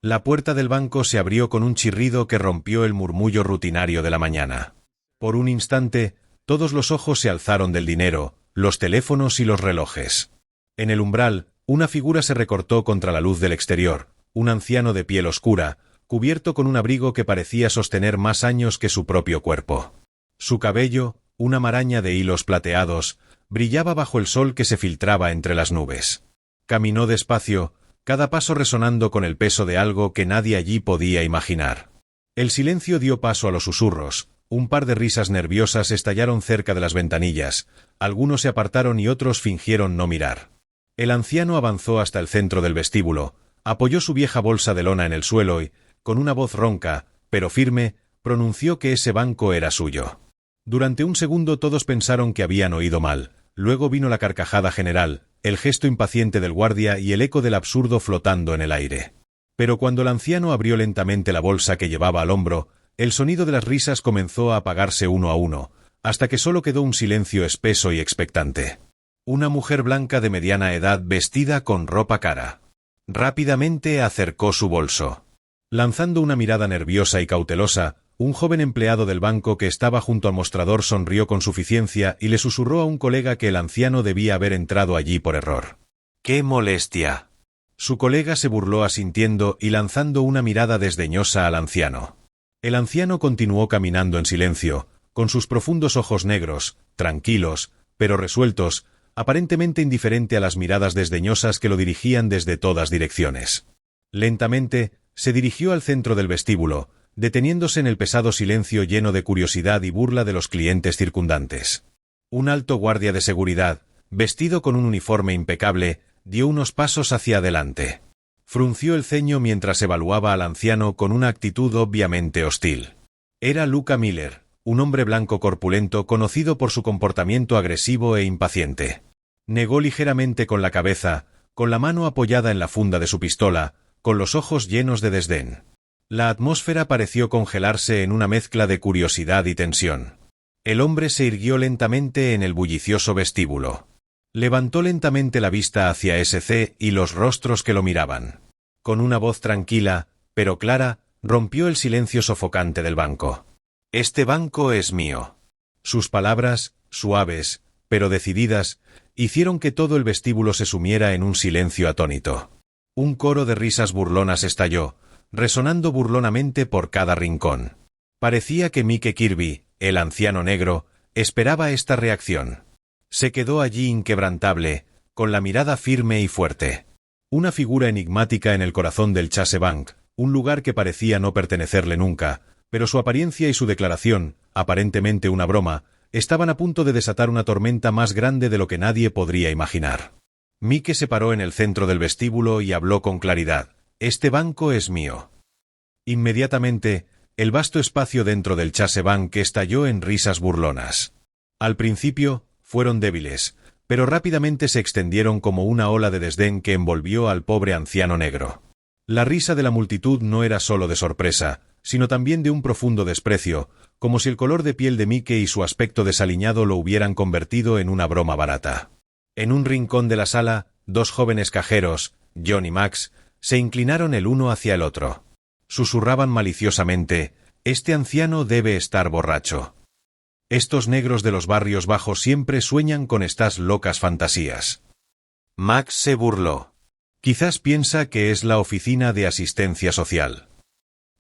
La puerta del banco se abrió con un chirrido que rompió el murmullo rutinario de la mañana. Por un instante, todos los ojos se alzaron del dinero, los teléfonos y los relojes. En el umbral, una figura se recortó contra la luz del exterior, un anciano de piel oscura, cubierto con un abrigo que parecía sostener más años que su propio cuerpo. Su cabello, una maraña de hilos plateados, brillaba bajo el sol que se filtraba entre las nubes. Caminó despacio, cada paso resonando con el peso de algo que nadie allí podía imaginar. El silencio dio paso a los susurros, un par de risas nerviosas estallaron cerca de las ventanillas, algunos se apartaron y otros fingieron no mirar. El anciano avanzó hasta el centro del vestíbulo, apoyó su vieja bolsa de lona en el suelo y, con una voz ronca, pero firme, pronunció que ese banco era suyo. Durante un segundo todos pensaron que habían oído mal, luego vino la carcajada general, el gesto impaciente del guardia y el eco del absurdo flotando en el aire. Pero cuando el anciano abrió lentamente la bolsa que llevaba al hombro, el sonido de las risas comenzó a apagarse uno a uno, hasta que solo quedó un silencio espeso y expectante. Una mujer blanca de mediana edad vestida con ropa cara. Rápidamente acercó su bolso. Lanzando una mirada nerviosa y cautelosa, un joven empleado del banco que estaba junto al mostrador sonrió con suficiencia y le susurró a un colega que el anciano debía haber entrado allí por error. ¡Qué molestia! Su colega se burló asintiendo y lanzando una mirada desdeñosa al anciano. El anciano continuó caminando en silencio, con sus profundos ojos negros, tranquilos, pero resueltos, aparentemente indiferente a las miradas desdeñosas que lo dirigían desde todas direcciones. Lentamente, se dirigió al centro del vestíbulo, deteniéndose en el pesado silencio lleno de curiosidad y burla de los clientes circundantes. Un alto guardia de seguridad, vestido con un uniforme impecable, dio unos pasos hacia adelante. Frunció el ceño mientras evaluaba al anciano con una actitud obviamente hostil. Era Luca Miller, un hombre blanco corpulento conocido por su comportamiento agresivo e impaciente. Negó ligeramente con la cabeza, con la mano apoyada en la funda de su pistola, con los ojos llenos de desdén. La atmósfera pareció congelarse en una mezcla de curiosidad y tensión. El hombre se irguió lentamente en el bullicioso vestíbulo. Levantó lentamente la vista hacia SC y los rostros que lo miraban. Con una voz tranquila, pero clara, rompió el silencio sofocante del banco. «Este banco es mío». Sus palabras, suaves, pero decididas, hicieron que todo el vestíbulo se sumiera en un silencio atónito. Un coro de risas burlonas estalló, resonando burlonamente por cada rincón. Parecía que Mike Kirby, el anciano negro, esperaba esta reacción. Se quedó allí inquebrantable, con la mirada firme y fuerte. Una figura enigmática en el corazón del Chase Bank, un lugar que parecía no pertenecerle nunca, pero su apariencia y su declaración, aparentemente una broma, estaban a punto de desatar una tormenta más grande de lo que nadie podría imaginar. Mike se paró en el centro del vestíbulo y habló con claridad. «Este banco es mío». Inmediatamente, el vasto espacio dentro del Chase Bank estalló en risas burlonas. Al principio, fueron débiles, pero rápidamente se extendieron como una ola de desdén que envolvió al pobre anciano negro. La risa de la multitud no era solo de sorpresa, sino también de un profundo desprecio, como si el color de piel de Mike y su aspecto desaliñado lo hubieran convertido en una broma barata. En un rincón de la sala, dos jóvenes cajeros, John y Max, se inclinaron el uno hacia el otro. Susurraban maliciosamente: «Este anciano debe estar borracho. Estos negros de los barrios bajos siempre sueñan con estas locas fantasías». Max se burló. «Quizás piensa que es la oficina de asistencia social».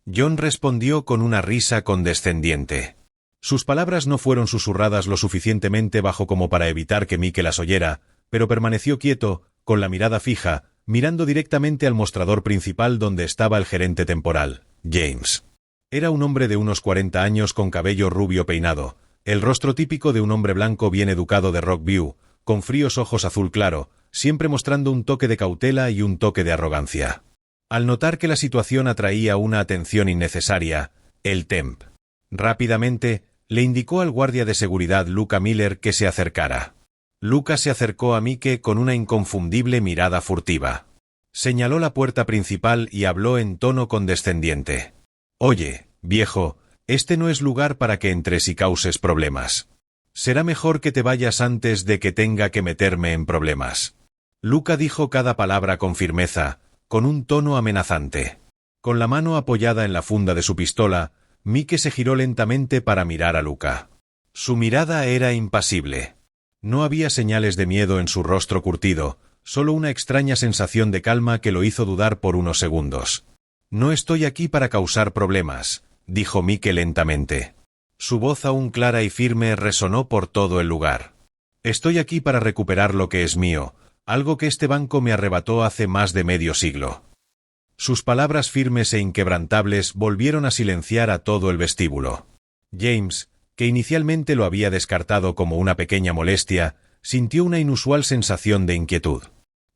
John respondió con una risa condescendiente. Sus palabras no fueron susurradas lo suficientemente bajo como para evitar que Mike las oyera, pero permaneció quieto, con la mirada fija, mirando directamente al mostrador principal donde estaba el gerente temporal, James. Era un hombre de unos 40 años con cabello rubio peinado, el rostro típico de un hombre blanco bien educado de Rockview, con fríos ojos azul claro, siempre mostrando un toque de cautela y un toque de arrogancia. Al notar que la situación atraía una atención innecesaria, el temp rápidamente le indicó al guardia de seguridad Luca Miller que se acercara. Luca se acercó a Mike con una inconfundible mirada furtiva. Señaló la puerta principal y habló en tono condescendiente. «Oye, viejo, este no es lugar para que entres y causes problemas. Será mejor que te vayas antes de que tenga que meterme en problemas». Luca dijo cada palabra con firmeza, con un tono amenazante. Con la mano apoyada en la funda de su pistola, Mike se giró lentamente para mirar a Luca. Su mirada era impasible. No había señales de miedo en su rostro curtido, solo una extraña sensación de calma que lo hizo dudar por unos segundos. «No estoy aquí para causar problemas», dijo Mike lentamente. Su voz aún clara y firme resonó por todo el lugar. «Estoy aquí para recuperar lo que es mío, algo que este banco me arrebató hace más de medio siglo». Sus palabras firmes e inquebrantables volvieron a silenciar a todo el vestíbulo. James, que inicialmente lo había descartado como una pequeña molestia, sintió una inusual sensación de inquietud.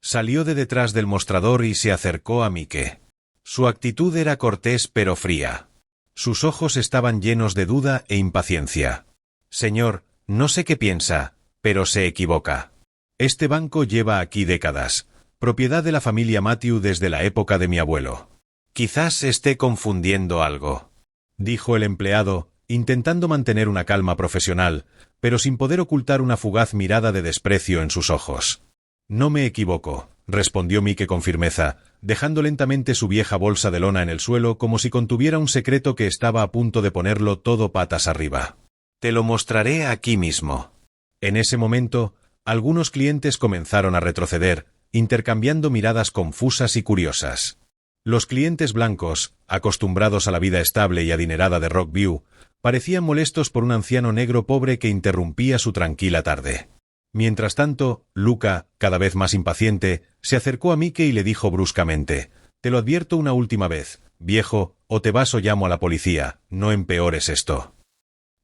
Salió de detrás del mostrador y se acercó a Mike. Su actitud era cortés pero fría. Sus ojos estaban llenos de duda e impaciencia. «Señor, no sé qué piensa, pero se equivoca. Este banco lleva aquí décadas, propiedad de la familia Matthew desde la época de mi abuelo. Quizás esté confundiendo algo», dijo el empleado, intentando mantener una calma profesional, pero sin poder ocultar una fugaz mirada de desprecio en sus ojos. «No me equivoco», respondió Mike con firmeza, dejando lentamente su vieja bolsa de lona en el suelo como si contuviera un secreto que estaba a punto de ponerlo todo patas arriba. «Te lo mostraré aquí mismo». En ese momento, algunos clientes comenzaron a retroceder, intercambiando miradas confusas y curiosas. Los clientes blancos, acostumbrados a la vida estable y adinerada de Rockview, parecían molestos por un anciano negro pobre que interrumpía su tranquila tarde. Mientras tanto, Luca, cada vez más impaciente, se acercó a Mike y le dijo bruscamente: «Te lo advierto una última vez, viejo, o te vas o llamo a la policía, no empeores esto».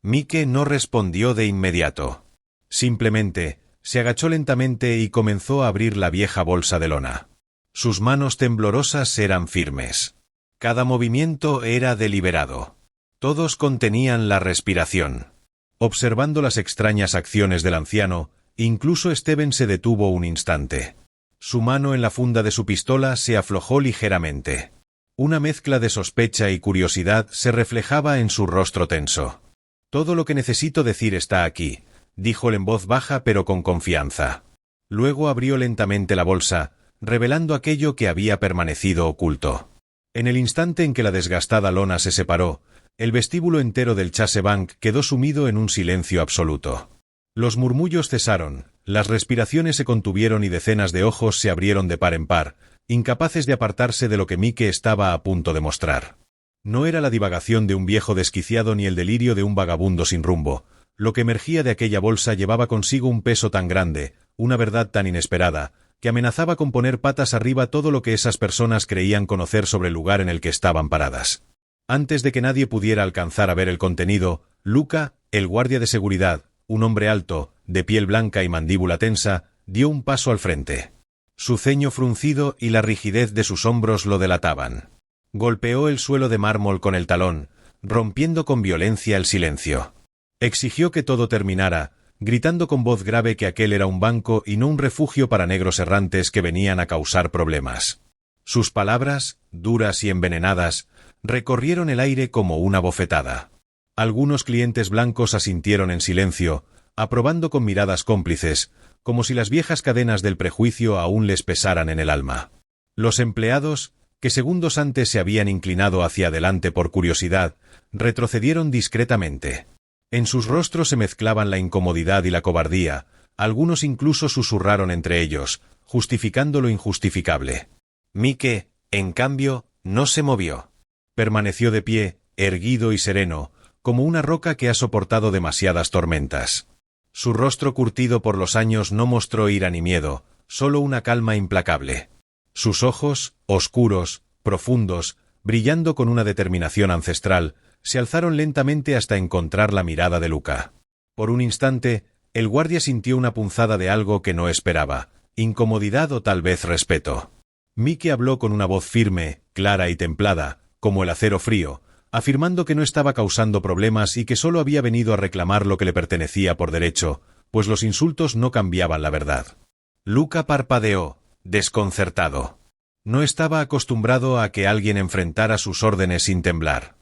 Mike no respondió de inmediato. Simplemente, se agachó lentamente y comenzó a abrir la vieja bolsa de lona. Sus manos temblorosas eran firmes. Cada movimiento era deliberado. Todos contenían la respiración. Observando las extrañas acciones del anciano, incluso Steven se detuvo un instante. Su mano en la funda de su pistola se aflojó ligeramente. Una mezcla de sospecha y curiosidad se reflejaba en su rostro tenso. «Todo lo que necesito decir está aquí», dijo él en voz baja pero con confianza. Luego abrió lentamente la bolsa, revelando aquello que había permanecido oculto. En el instante en que la desgastada lona se separó, el vestíbulo entero del Chase Bank quedó sumido en un silencio absoluto. Los murmullos cesaron, las respiraciones se contuvieron y decenas de ojos se abrieron de par en par, incapaces de apartarse de lo que Mike estaba a punto de mostrar. No era la divagación de un viejo desquiciado ni el delirio de un vagabundo sin rumbo. Lo que emergía de aquella bolsa llevaba consigo un peso tan grande, una verdad tan inesperada, que amenazaba con poner patas arriba todo lo que esas personas creían conocer sobre el lugar en el que estaban paradas. Antes de que nadie pudiera alcanzar a ver el contenido, Luca, el guardia de seguridad, un hombre alto, de piel blanca y mandíbula tensa, dio un paso al frente. Su ceño fruncido y la rigidez de sus hombros lo delataban. Golpeó el suelo de mármol con el talón, rompiendo con violencia el silencio. Exigió que todo terminara, gritando con voz grave que aquel era un banco y no un refugio para negros errantes que venían a causar problemas. Sus palabras, duras y envenenadas, recorrieron el aire como una bofetada. Algunos clientes blancos asintieron en silencio, aprobando con miradas cómplices, como si las viejas cadenas del prejuicio aún les pesaran en el alma. Los empleados, que segundos antes se habían inclinado hacia adelante por curiosidad, retrocedieron discretamente. En sus rostros se mezclaban la incomodidad y la cobardía, algunos incluso susurraron entre ellos, justificando lo injustificable. Mike, en cambio, no se movió. Permaneció de pie, erguido y sereno, como una roca que ha soportado demasiadas tormentas. Su rostro curtido por los años no mostró ira ni miedo, solo una calma implacable. Sus ojos, oscuros, profundos, brillando con una determinación ancestral, se alzaron lentamente hasta encontrar la mirada de Luca. Por un instante, el guardia sintió una punzada de algo que no esperaba, incomodidad o tal vez respeto. Mike habló con una voz firme, clara y templada, como el acero frío, afirmando que no estaba causando problemas y que solo había venido a reclamar lo que le pertenecía por derecho, pues los insultos no cambiaban la verdad. Luca parpadeó, desconcertado. No estaba acostumbrado a que alguien enfrentara sus órdenes sin temblar.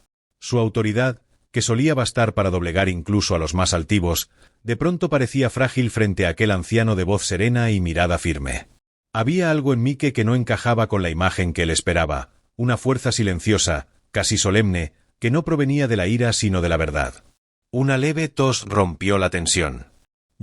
Su autoridad, que solía bastar para doblegar incluso a los más altivos, de pronto parecía frágil frente a aquel anciano de voz serena y mirada firme. Había algo en Mike que no encajaba con la imagen que él esperaba, una fuerza silenciosa, casi solemne, que no provenía de la ira sino de la verdad. Una leve tos rompió la tensión.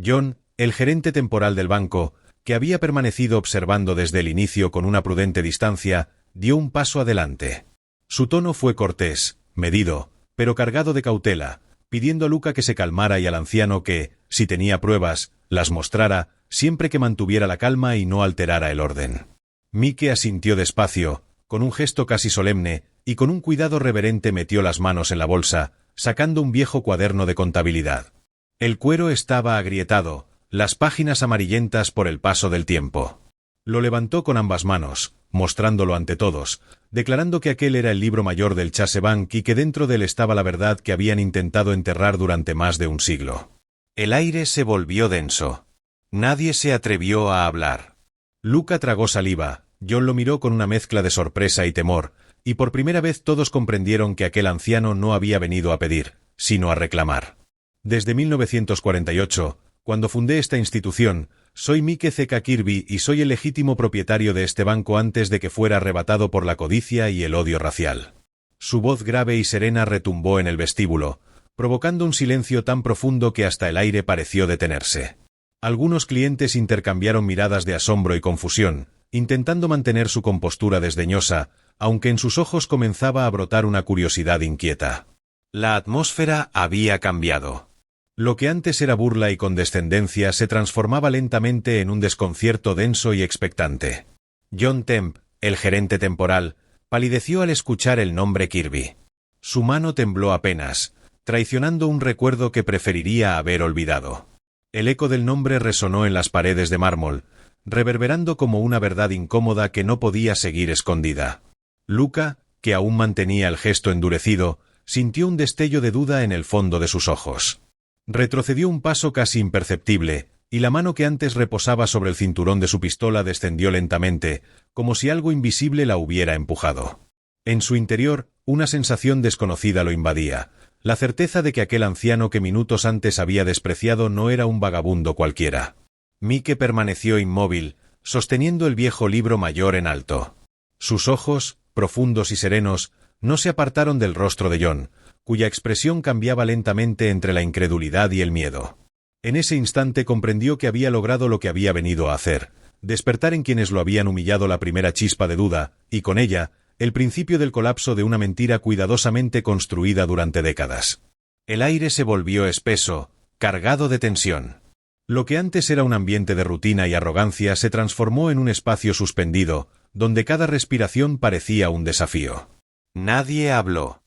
John, el gerente temporal del banco, que había permanecido observando desde el inicio con una prudente distancia, dio un paso adelante. Su tono fue cortés, medido, pero cargado de cautela, pidiendo a Luca que se calmara y al anciano que, si tenía pruebas, las mostrara, siempre que mantuviera la calma y no alterara el orden. Mike asintió despacio, con un gesto casi solemne, y con un cuidado reverente metió las manos en la bolsa, sacando un viejo cuaderno de contabilidad. El cuero estaba agrietado, las páginas amarillentas por el paso del tiempo. Lo levantó con ambas manos, mostrándolo ante todos, declarando que aquel era el libro mayor del Chase Bank y que dentro de él estaba la verdad que habían intentado enterrar durante más de un siglo. El aire se volvió denso. Nadie se atrevió a hablar. Luca tragó saliva, John lo miró con una mezcla de sorpresa y temor, y por primera vez todos comprendieron que aquel anciano no había venido a pedir, sino a reclamar. Desde 1948, cuando fundé esta institución, soy Mike C.K. Kirby y soy el legítimo propietario de este banco antes de que fuera arrebatado por la codicia y el odio racial. Su voz grave y serena retumbó en el vestíbulo, provocando un silencio tan profundo que hasta el aire pareció detenerse. Algunos clientes intercambiaron miradas de asombro y confusión, intentando mantener su compostura desdeñosa, aunque en sus ojos comenzaba a brotar una curiosidad inquieta. La atmósfera había cambiado. Lo que antes era burla y condescendencia se transformaba lentamente en un desconcierto denso y expectante. John Temp, el gerente temporal, palideció al escuchar el nombre Kirby. Su mano tembló apenas, traicionando un recuerdo que preferiría haber olvidado. El eco del nombre resonó en las paredes de mármol, reverberando como una verdad incómoda que no podía seguir escondida. Luca, que aún mantenía el gesto endurecido, sintió un destello de duda en el fondo de sus ojos. Retrocedió un paso casi imperceptible, y la mano que antes reposaba sobre el cinturón de su pistola descendió lentamente, como si algo invisible la hubiera empujado. En su interior, una sensación desconocida lo invadía, la certeza de que aquel anciano que minutos antes había despreciado no era un vagabundo cualquiera. Mike permaneció inmóvil, sosteniendo el viejo libro mayor en alto. Sus ojos, profundos y serenos, no se apartaron del rostro de John, cuya expresión cambiaba lentamente entre la incredulidad y el miedo. En ese instante comprendió que había logrado lo que había venido a hacer, despertar en quienes lo habían humillado la primera chispa de duda, y con ella, el principio del colapso de una mentira cuidadosamente construida durante décadas. El aire se volvió espeso, cargado de tensión. Lo que antes era un ambiente de rutina y arrogancia se transformó en un espacio suspendido, donde cada respiración parecía un desafío. Nadie habló.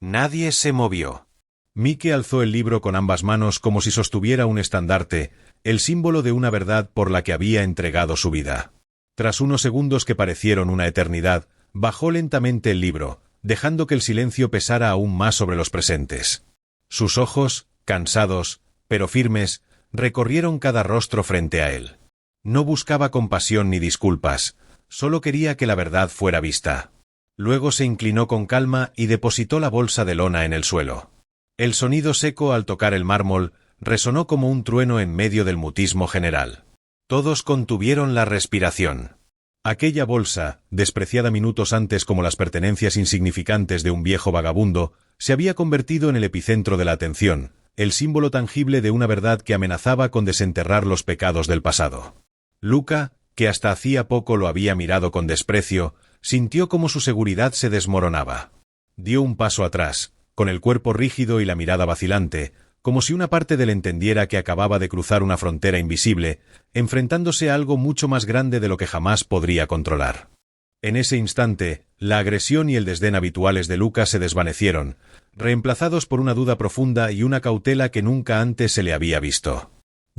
Nadie se movió. Mike alzó el libro con ambas manos como si sostuviera un estandarte, el símbolo de una verdad por la que había entregado su vida. Tras unos segundos que parecieron una eternidad, bajó lentamente el libro, dejando que el silencio pesara aún más sobre los presentes. Sus ojos, cansados, pero firmes, recorrieron cada rostro frente a él. No buscaba compasión ni disculpas, solo quería que la verdad fuera vista. Luego se inclinó con calma y depositó la bolsa de lona en el suelo. El sonido seco al tocar el mármol resonó como un trueno en medio del mutismo general. Todos contuvieron la respiración. Aquella bolsa, despreciada minutos antes como las pertenencias insignificantes de un viejo vagabundo, se había convertido en el epicentro de la atención, el símbolo tangible de una verdad que amenazaba con desenterrar los pecados del pasado. Luca, que hasta hacía poco lo había mirado con desprecio, sintió como su seguridad se desmoronaba. Dio un paso atrás, con el cuerpo rígido y la mirada vacilante, como si una parte de él entendiera que acababa de cruzar una frontera invisible, enfrentándose a algo mucho más grande de lo que jamás podría controlar. En ese instante, la agresión y el desdén habituales de Luca se desvanecieron, reemplazados por una duda profunda y una cautela que nunca antes se le había visto.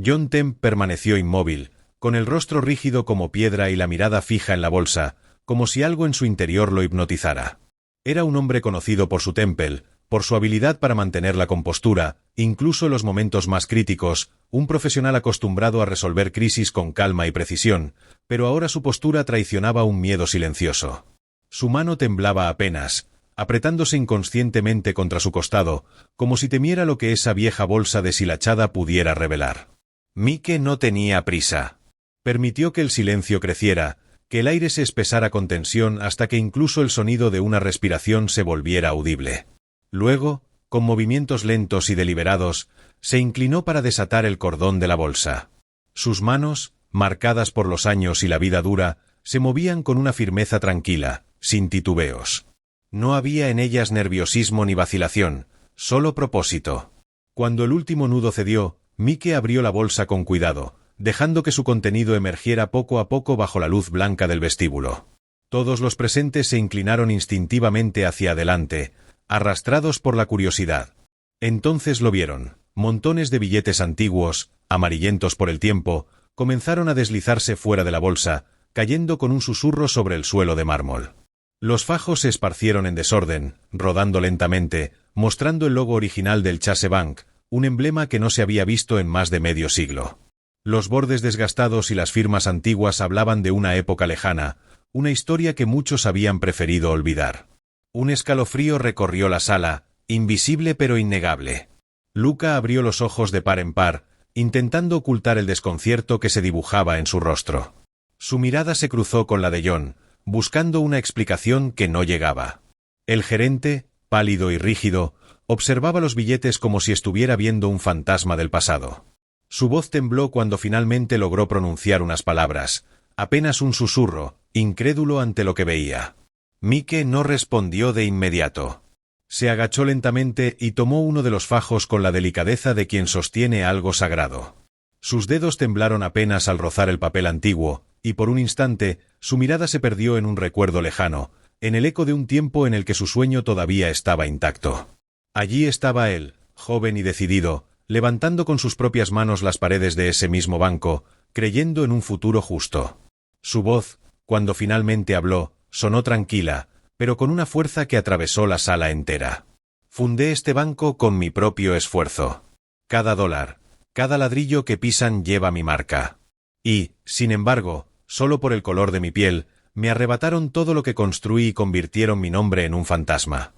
John Temp permaneció inmóvil, con el rostro rígido como piedra y la mirada fija en la bolsa, como si algo en su interior lo hipnotizara. Era un hombre conocido por su temple, por su habilidad para mantener la compostura, incluso en los momentos más críticos, un profesional acostumbrado a resolver crisis con calma y precisión, pero ahora su postura traicionaba un miedo silencioso. Su mano temblaba apenas, apretándose inconscientemente contra su costado, como si temiera lo que esa vieja bolsa deshilachada pudiera revelar. Mike no tenía prisa. Permitió que el silencio creciera, que el aire se espesara con tensión hasta que incluso el sonido de una respiración se volviera audible. Luego, con movimientos lentos y deliberados, se inclinó para desatar el cordón de la bolsa. Sus manos, marcadas por los años y la vida dura, se movían con una firmeza tranquila, sin titubeos. No había en ellas nerviosismo ni vacilación, solo propósito. Cuando el último nudo cedió, Mike abrió la bolsa con cuidado, dejando que su contenido emergiera poco a poco bajo la luz blanca del vestíbulo. Todos los presentes se inclinaron instintivamente hacia adelante, arrastrados por la curiosidad. Entonces lo vieron. Montones de billetes antiguos, amarillentos por el tiempo, comenzaron a deslizarse fuera de la bolsa, cayendo con un susurro sobre el suelo de mármol. Los fajos se esparcieron en desorden, rodando lentamente, mostrando el logo original del Chase Bank, un emblema que no se había visto en más de medio siglo. Los bordes desgastados y las firmas antiguas hablaban de una época lejana, una historia que muchos habían preferido olvidar. Un escalofrío recorrió la sala, invisible pero innegable. Luca abrió los ojos de par en par, intentando ocultar el desconcierto que se dibujaba en su rostro. Su mirada se cruzó con la de John, buscando una explicación que no llegaba. El gerente, pálido y rígido, observaba los billetes como si estuviera viendo un fantasma del pasado. Su voz tembló cuando finalmente logró pronunciar unas palabras, apenas un susurro, incrédulo ante lo que veía. Mike no respondió de inmediato. Se agachó lentamente y tomó uno de los fajos con la delicadeza de quien sostiene algo sagrado. Sus dedos temblaron apenas al rozar el papel antiguo, y por un instante, su mirada se perdió en un recuerdo lejano, en el eco de un tiempo en el que su sueño todavía estaba intacto. Allí estaba él, joven y decidido, levantando con sus propias manos las paredes de ese mismo banco, creyendo en un futuro justo. Su voz, cuando finalmente habló, sonó tranquila, pero con una fuerza que atravesó la sala entera. Fundé este banco con mi propio esfuerzo. Cada dólar, cada ladrillo que pisan lleva mi marca. Y, sin embargo, solo por el color de mi piel, me arrebataron todo lo que construí y convirtieron mi nombre en un fantasma.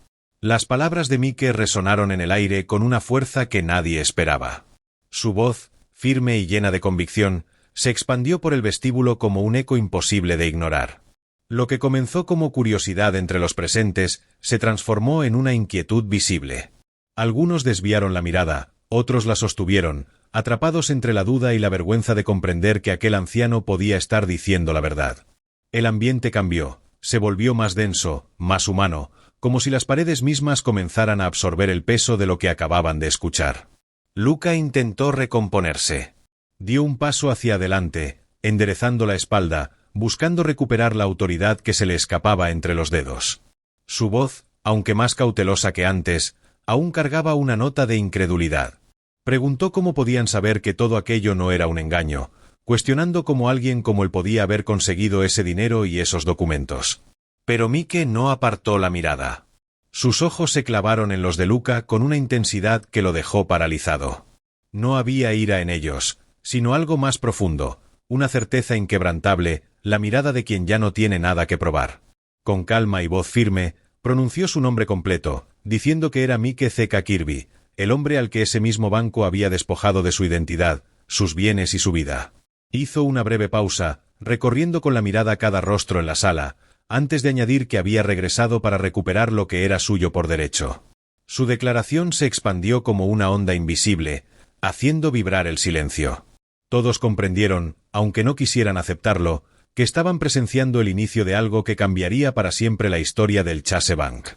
Las palabras de Mike resonaron en el aire con una fuerza que nadie esperaba. Su voz, firme y llena de convicción, se expandió por el vestíbulo como un eco imposible de ignorar. Lo que comenzó como curiosidad entre los presentes se transformó en una inquietud visible. Algunos desviaron la mirada, otros la sostuvieron, atrapados entre la duda y la vergüenza de comprender que aquel anciano podía estar diciendo la verdad. El ambiente cambió, se volvió más denso, más humano, como si las paredes mismas comenzaran a absorber el peso de lo que acababan de escuchar. Luca intentó recomponerse. Dio un paso hacia adelante, enderezando la espalda, buscando recuperar la autoridad que se le escapaba entre los dedos. Su voz, aunque más cautelosa que antes, aún cargaba una nota de incredulidad. Preguntó cómo podían saber que todo aquello no era un engaño, cuestionando cómo alguien como él podía haber conseguido ese dinero y esos documentos. Pero Mike no apartó la mirada. Sus ojos se clavaron en los de Luca con una intensidad que lo dejó paralizado. No había ira en ellos, sino algo más profundo, una certeza inquebrantable, la mirada de quien ya no tiene nada que probar. Con calma y voz firme, pronunció su nombre completo, diciendo que era Mike C.K. Kirby, el hombre al que ese mismo banco había despojado de su identidad, sus bienes y su vida. Hizo una breve pausa, recorriendo con la mirada cada rostro en la sala, antes de añadir que había regresado para recuperar lo que era suyo por derecho. Su declaración se expandió como una onda invisible, haciendo vibrar el silencio. Todos comprendieron, aunque no quisieran aceptarlo, que estaban presenciando el inicio de algo que cambiaría para siempre la historia del Chase Bank.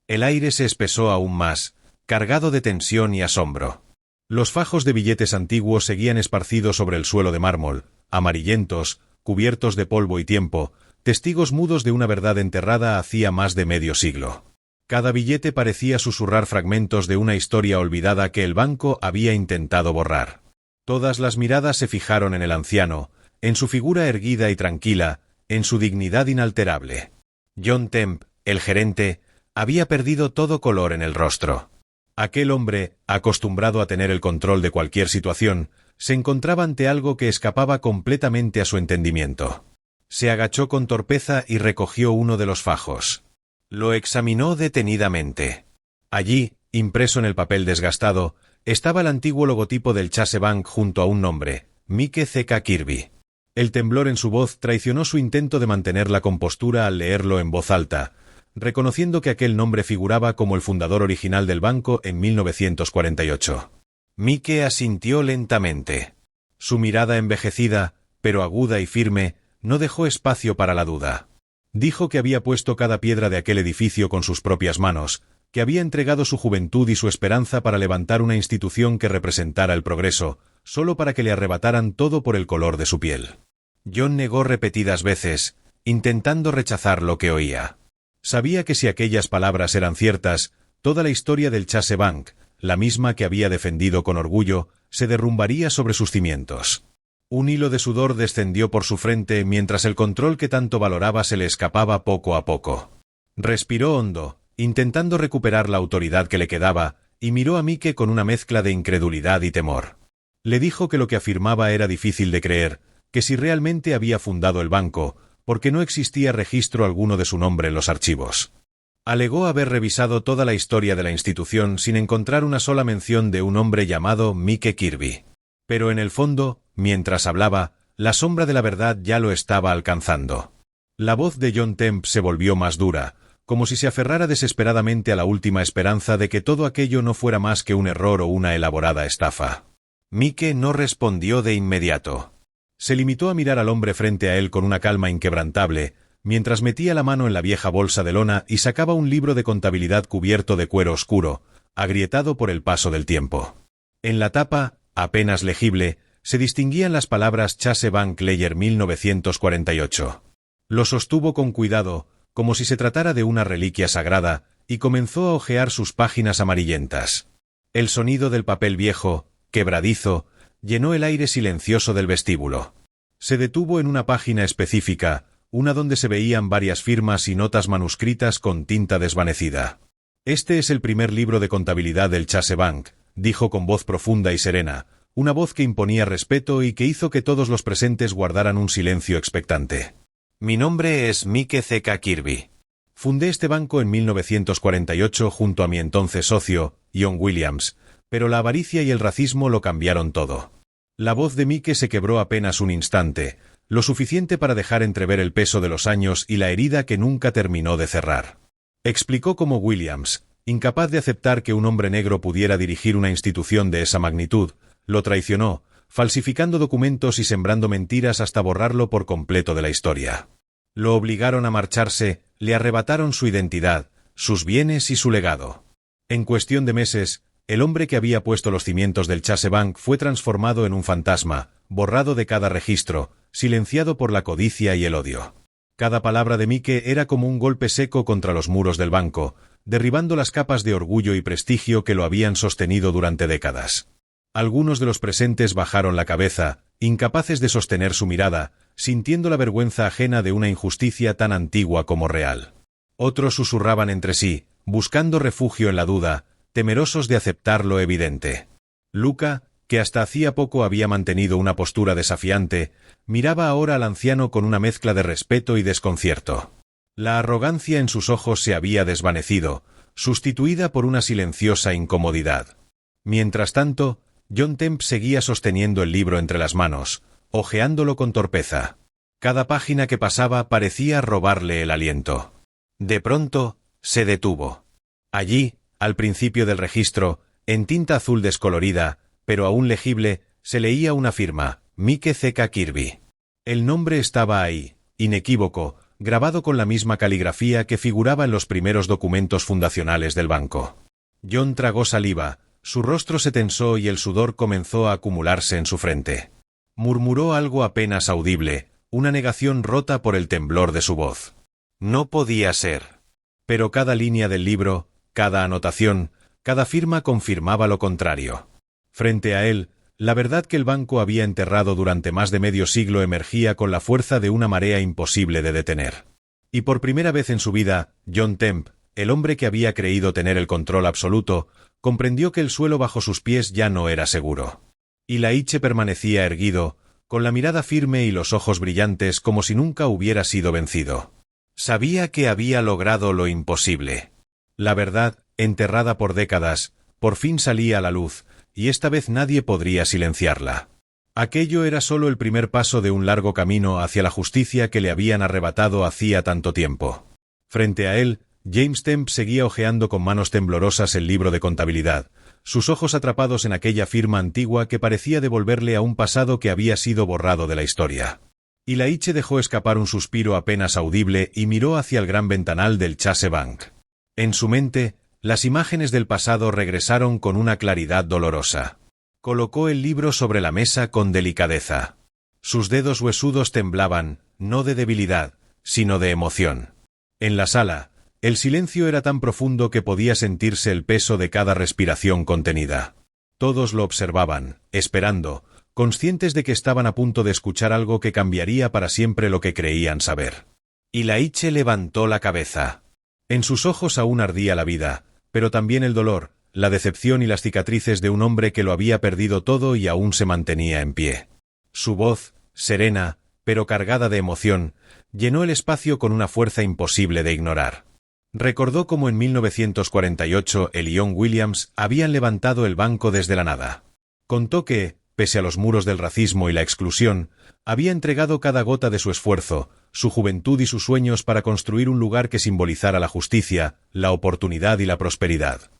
El aire se espesó aún más, cargado de tensión y asombro. Los fajos de billetes antiguos seguían esparcidos sobre el suelo de mármol, amarillentos, cubiertos de polvo y tiempo, testigos mudos de una verdad enterrada hacía más de medio siglo. Cada billete parecía susurrar fragmentos de una historia olvidada que el banco había intentado borrar. Todas las miradas se fijaron en el anciano, en su figura erguida y tranquila, en su dignidad inalterable. John Temp, el gerente, había perdido todo color en el rostro. Aquel hombre, acostumbrado a tener el control de cualquier situación, se encontraba ante algo que escapaba completamente a su entendimiento. Se agachó con torpeza y recogió uno de los fajos. Lo examinó detenidamente. Allí, impreso en el papel desgastado, estaba el antiguo logotipo del Chase Bank junto a un nombre, Mike C.K. Kirby. El temblor en su voz traicionó su intento de mantener la compostura al leerlo en voz alta, reconociendo que aquel nombre figuraba como el fundador original del banco en 1948. Mike asintió lentamente. Su mirada envejecida, pero aguda y firme, no dejó espacio para la duda. Dijo que había puesto cada piedra de aquel edificio con sus propias manos, que había entregado su juventud y su esperanza para levantar una institución que representara el progreso, solo para que le arrebataran todo por el color de su piel. John negó repetidas veces, intentando rechazar lo que oía. Sabía que si aquellas palabras eran ciertas, toda la historia del Chase Bank, la misma que había defendido con orgullo, se derrumbaría sobre sus cimientos. Un hilo de sudor descendió por su frente mientras el control que tanto valoraba se le escapaba poco a poco. Respiró hondo, intentando recuperar la autoridad que le quedaba, y miró a Mike con una mezcla de incredulidad y temor. Le dijo que lo que afirmaba era difícil de creer, que si realmente había fundado el banco, porque no existía registro alguno de su nombre en los archivos. Alegó haber revisado toda la historia de la institución sin encontrar una sola mención de un hombre llamado Mike Kirby. Pero en el fondo, mientras hablaba, la sombra de la verdad ya lo estaba alcanzando. La voz de John Temp se volvió más dura, como si se aferrara desesperadamente a la última esperanza de que todo aquello no fuera más que un error o una elaborada estafa. Mike no respondió de inmediato. Se limitó a mirar al hombre frente a él con una calma inquebrantable, mientras metía la mano en la vieja bolsa de lona y sacaba un libro de contabilidad cubierto de cuero oscuro, agrietado por el paso del tiempo. En la tapa, apenas legible, se distinguían las palabras Chase Bank Ledger 1948. Lo sostuvo con cuidado, como si se tratara de una reliquia sagrada, y comenzó a hojear sus páginas amarillentas. El sonido del papel viejo, quebradizo, llenó el aire silencioso del vestíbulo. Se detuvo en una página específica, una donde se veían varias firmas y notas manuscritas con tinta desvanecida. «Este es el primer libro de contabilidad del Chase Bank», dijo con voz profunda y serena, una voz que imponía respeto y que hizo que todos los presentes guardaran un silencio expectante. «Mi nombre es Mike C.K. Kirby. Fundé este banco en 1948 junto a mi entonces socio, John Williams, pero la avaricia y el racismo lo cambiaron todo». La voz de Mike se quebró apenas un instante, lo suficiente para dejar entrever el peso de los años y la herida que nunca terminó de cerrar. Explicó cómo Williams, incapaz de aceptar que un hombre negro pudiera dirigir una institución de esa magnitud, lo traicionó, falsificando documentos y sembrando mentiras hasta borrarlo por completo de la historia. Lo obligaron a marcharse, le arrebataron su identidad, sus bienes y su legado. En cuestión de meses, el hombre que había puesto los cimientos del Chase Bank fue transformado en un fantasma, borrado de cada registro, silenciado por la codicia y el odio. Cada palabra de Mike era como un golpe seco contra los muros del banco, derribando las capas de orgullo y prestigio que lo habían sostenido durante décadas. Algunos de los presentes bajaron la cabeza, incapaces de sostener su mirada, sintiendo la vergüenza ajena de una injusticia tan antigua como real. Otros susurraban entre sí, buscando refugio en la duda, temerosos de aceptar lo evidente. Luca, que hasta hacía poco había mantenido una postura desafiante, miraba ahora al anciano con una mezcla de respeto y desconcierto. La arrogancia en sus ojos se había desvanecido, sustituida por una silenciosa incomodidad. Mientras tanto, John Temp seguía sosteniendo el libro entre las manos, hojeándolo con torpeza. Cada página que pasaba parecía robarle el aliento. De pronto, se detuvo. Allí, al principio del registro, en tinta azul descolorida, pero aún legible, se leía una firma, Mike C.K. Kirby. El nombre estaba ahí, inequívoco, grabado con la misma caligrafía que figuraba en los primeros documentos fundacionales del banco. John tragó saliva, su rostro se tensó y el sudor comenzó a acumularse en su frente. Murmuró algo apenas audible, una negación rota por el temblor de su voz. No podía ser. Pero cada línea del libro, cada anotación, cada firma confirmaba lo contrario. Frente a él, la verdad que el banco había enterrado durante más de medio siglo emergía con la fuerza de una marea imposible de detener. Y por primera vez en su vida, John Temp, el hombre que había creído tener el control absoluto, comprendió que el suelo bajo sus pies ya no era seguro. Y Laiche permanecía erguido, con la mirada firme y los ojos brillantes como si nunca hubiera sido vencido. Sabía que había logrado lo imposible. La verdad, enterrada por décadas, por fin salía a la luz, y esta vez nadie podría silenciarla. Aquello era solo el primer paso de un largo camino hacia la justicia que le habían arrebatado hacía tanto tiempo. Frente a él, James Temp seguía hojeando con manos temblorosas el libro de contabilidad, sus ojos atrapados en aquella firma antigua que parecía devolverle a un pasado que había sido borrado de la historia. Ilaiche dejó escapar un suspiro apenas audible y miró hacia el gran ventanal del Chase Bank. En su mente, las imágenes del pasado regresaron con una claridad dolorosa. Colocó el libro sobre la mesa con delicadeza. Sus dedos huesudos temblaban, no de debilidad, sino de emoción. En la sala, el silencio era tan profundo que podía sentirse el peso de cada respiración contenida. Todos lo observaban, esperando, conscientes de que estaban a punto de escuchar algo que cambiaría para siempre lo que creían saber. Ilaiche levantó la cabeza. En sus ojos aún ardía la vida, pero también el dolor, la decepción y las cicatrices de un hombre que lo había perdido todo y aún se mantenía en pie. Su voz, serena, pero cargada de emoción, llenó el espacio con una fuerza imposible de ignorar. Recordó cómo en 1948 él y John Williams habían levantado el banco desde la nada. Contó que, pese a los muros del racismo y la exclusión, había entregado cada gota de su esfuerzo, su juventud y sus sueños para construir un lugar que simbolizara la justicia, la oportunidad y la prosperidad.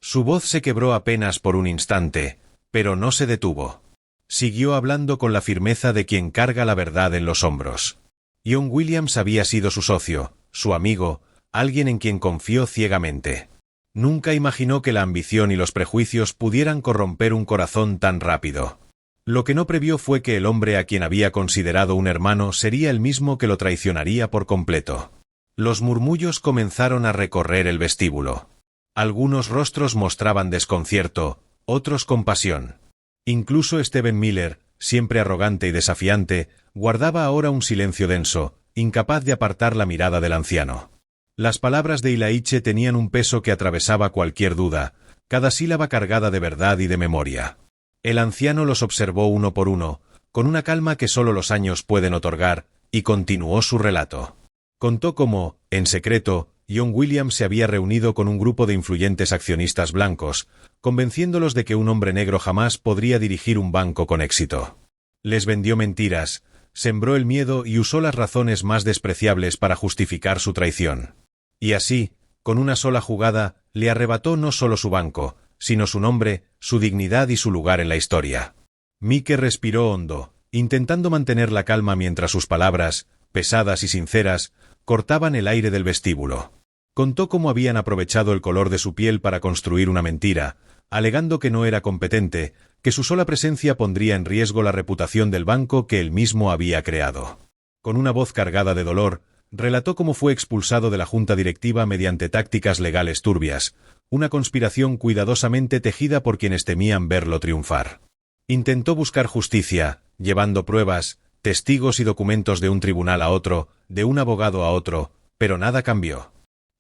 Su voz se quebró apenas por un instante, pero no se detuvo. Siguió hablando con la firmeza de quien carga la verdad en los hombros. John Williams había sido su socio, su amigo, alguien en quien confió ciegamente. Nunca imaginó que la ambición y los prejuicios pudieran corromper un corazón tan rápido. Lo que no previó fue que el hombre a quien había considerado un hermano sería el mismo que lo traicionaría por completo. Los murmullos comenzaron a recorrer el vestíbulo. Algunos rostros mostraban desconcierto, otros compasión. Incluso Stephen Miller, siempre arrogante y desafiante, guardaba ahora un silencio denso, incapaz de apartar la mirada del anciano. Las palabras de Ilaiche tenían un peso que atravesaba cualquier duda, cada sílaba cargada de verdad y de memoria. El anciano los observó uno por uno, con una calma que solo los años pueden otorgar, y continuó su relato. Contó cómo, en secreto, John Williams se había reunido con un grupo de influyentes accionistas blancos, convenciéndolos de que un hombre negro jamás podría dirigir un banco con éxito. Les vendió mentiras, sembró el miedo y usó las razones más despreciables para justificar su traición. Y así, con una sola jugada, le arrebató no solo su banco, sino su nombre, su dignidad y su lugar en la historia. Mike respiró hondo, intentando mantener la calma mientras sus palabras, pesadas y sinceras, cortaban el aire del vestíbulo. Contó cómo habían aprovechado el color de su piel para construir una mentira, alegando que no era competente, que su sola presencia pondría en riesgo la reputación del banco que él mismo había creado. Con una voz cargada de dolor, relató cómo fue expulsado de la junta directiva mediante tácticas legales turbias, una conspiración cuidadosamente tejida por quienes temían verlo triunfar. Intentó buscar justicia, llevando pruebas, testigos y documentos de un tribunal a otro, de un abogado a otro, pero nada cambió.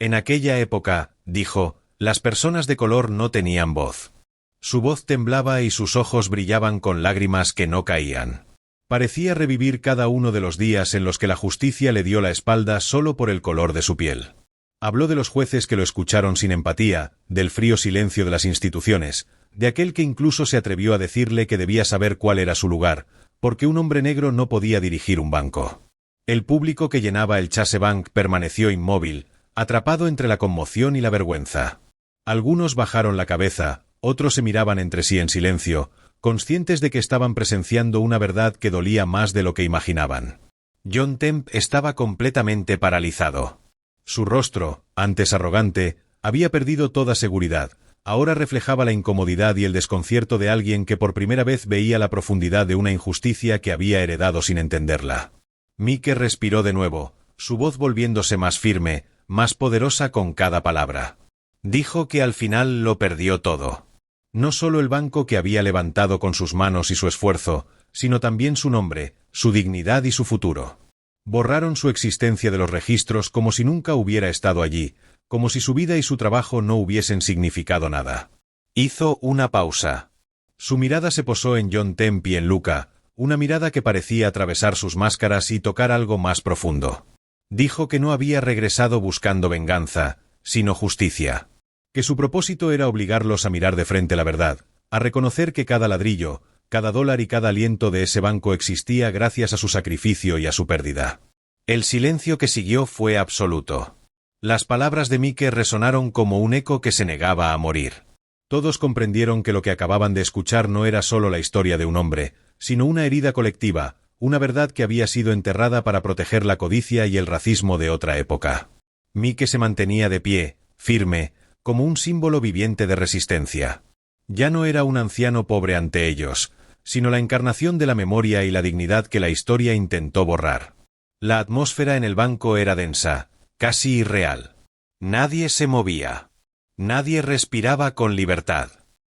En aquella época, dijo, las personas de color no tenían voz. Su voz temblaba y sus ojos brillaban con lágrimas que no caían. Parecía revivir cada uno de los días en los que la justicia le dio la espalda solo por el color de su piel. Habló de los jueces que lo escucharon sin empatía, del frío silencio de las instituciones, de aquel que incluso se atrevió a decirle que debía saber cuál era su lugar, porque un hombre negro no podía dirigir un banco. El público que llenaba el Chase Bank permaneció inmóvil, atrapado entre la conmoción y la vergüenza. Algunos bajaron la cabeza, otros se miraban entre sí en silencio, conscientes de que estaban presenciando una verdad que dolía más de lo que imaginaban. John Temp estaba completamente paralizado. Su rostro, antes arrogante, había perdido toda seguridad, ahora reflejaba la incomodidad y el desconcierto de alguien que por primera vez veía la profundidad de una injusticia que había heredado sin entenderla. Mike respiró de nuevo, su voz volviéndose más firme, más poderosa con cada palabra. Dijo que al final lo perdió todo. No solo el banco que había levantado con sus manos y su esfuerzo, sino también su nombre, su dignidad y su futuro. Borraron su existencia de los registros como si nunca hubiera estado allí, como si su vida y su trabajo no hubiesen significado nada. Hizo una pausa. Su mirada se posó en John Temp y en Luca, una mirada que parecía atravesar sus máscaras y tocar algo más profundo. Dijo que no había regresado buscando venganza, sino justicia. Que su propósito era obligarlos a mirar de frente la verdad, a reconocer que cada ladrillo, cada dólar y cada aliento de ese banco existía gracias a su sacrificio y a su pérdida. El silencio que siguió fue absoluto. Las palabras de Mike resonaron como un eco que se negaba a morir. Todos comprendieron que lo que acababan de escuchar no era solo la historia de un hombre, sino una herida colectiva, una verdad que había sido enterrada para proteger la codicia y el racismo de otra época. Mike se mantenía de pie, firme, como un símbolo viviente de resistencia. Ya no era un anciano pobre ante ellos, sino la encarnación de la memoria y la dignidad que la historia intentó borrar. La atmósfera en el banco era densa, casi irreal. Nadie se movía. Nadie respiraba con libertad.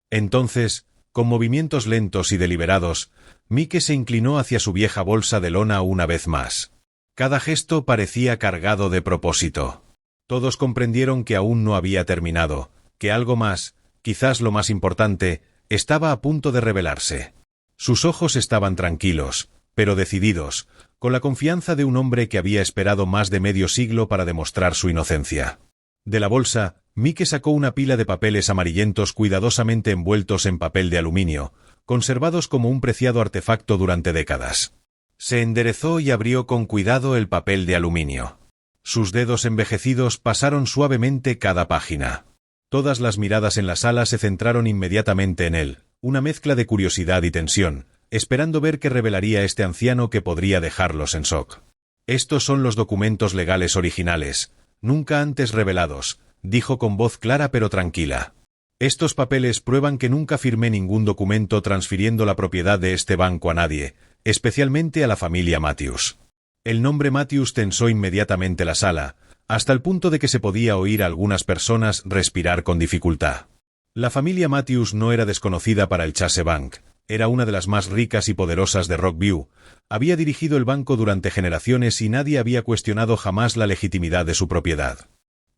Entonces, con movimientos lentos y deliberados, Mike se inclinó hacia su vieja bolsa de lona una vez más. Cada gesto parecía cargado de propósito. Todos comprendieron que aún no había terminado, que algo más, quizás lo más importante, estaba a punto de revelarse. Sus ojos estaban tranquilos, pero decididos, con la confianza de un hombre que había esperado más de medio siglo para demostrar su inocencia. De la bolsa, Mike sacó una pila de papeles amarillentos cuidadosamente envueltos en papel de aluminio, conservados como un preciado artefacto durante décadas. Se enderezó y abrió con cuidado el papel de aluminio. Sus dedos envejecidos pasaron suavemente cada página. Todas las miradas en la sala se centraron inmediatamente en él, una mezcla de curiosidad y tensión, esperando ver qué revelaría este anciano que podría dejarlos en shock. Estos son los documentos legales originales, nunca antes revelados, dijo con voz clara pero tranquila. Estos papeles prueban que nunca firmé ningún documento transfiriendo la propiedad de este banco a nadie, especialmente a la familia Matthews. El nombre Matthews tensó inmediatamente la sala, hasta el punto de que se podía oír a algunas personas respirar con dificultad. La familia Matthews no era desconocida para el Chase Bank, era una de las más ricas y poderosas de Rockview, había dirigido el banco durante generaciones y nadie había cuestionado jamás la legitimidad de su propiedad.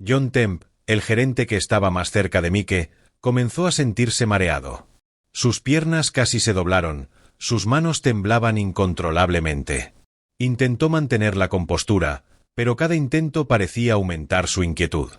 John Temp, el gerente que estaba más cerca de Mike, comenzó a sentirse mareado. Sus piernas casi se doblaron, sus manos temblaban incontrolablemente. Intentó mantener la compostura, pero cada intento parecía aumentar su inquietud.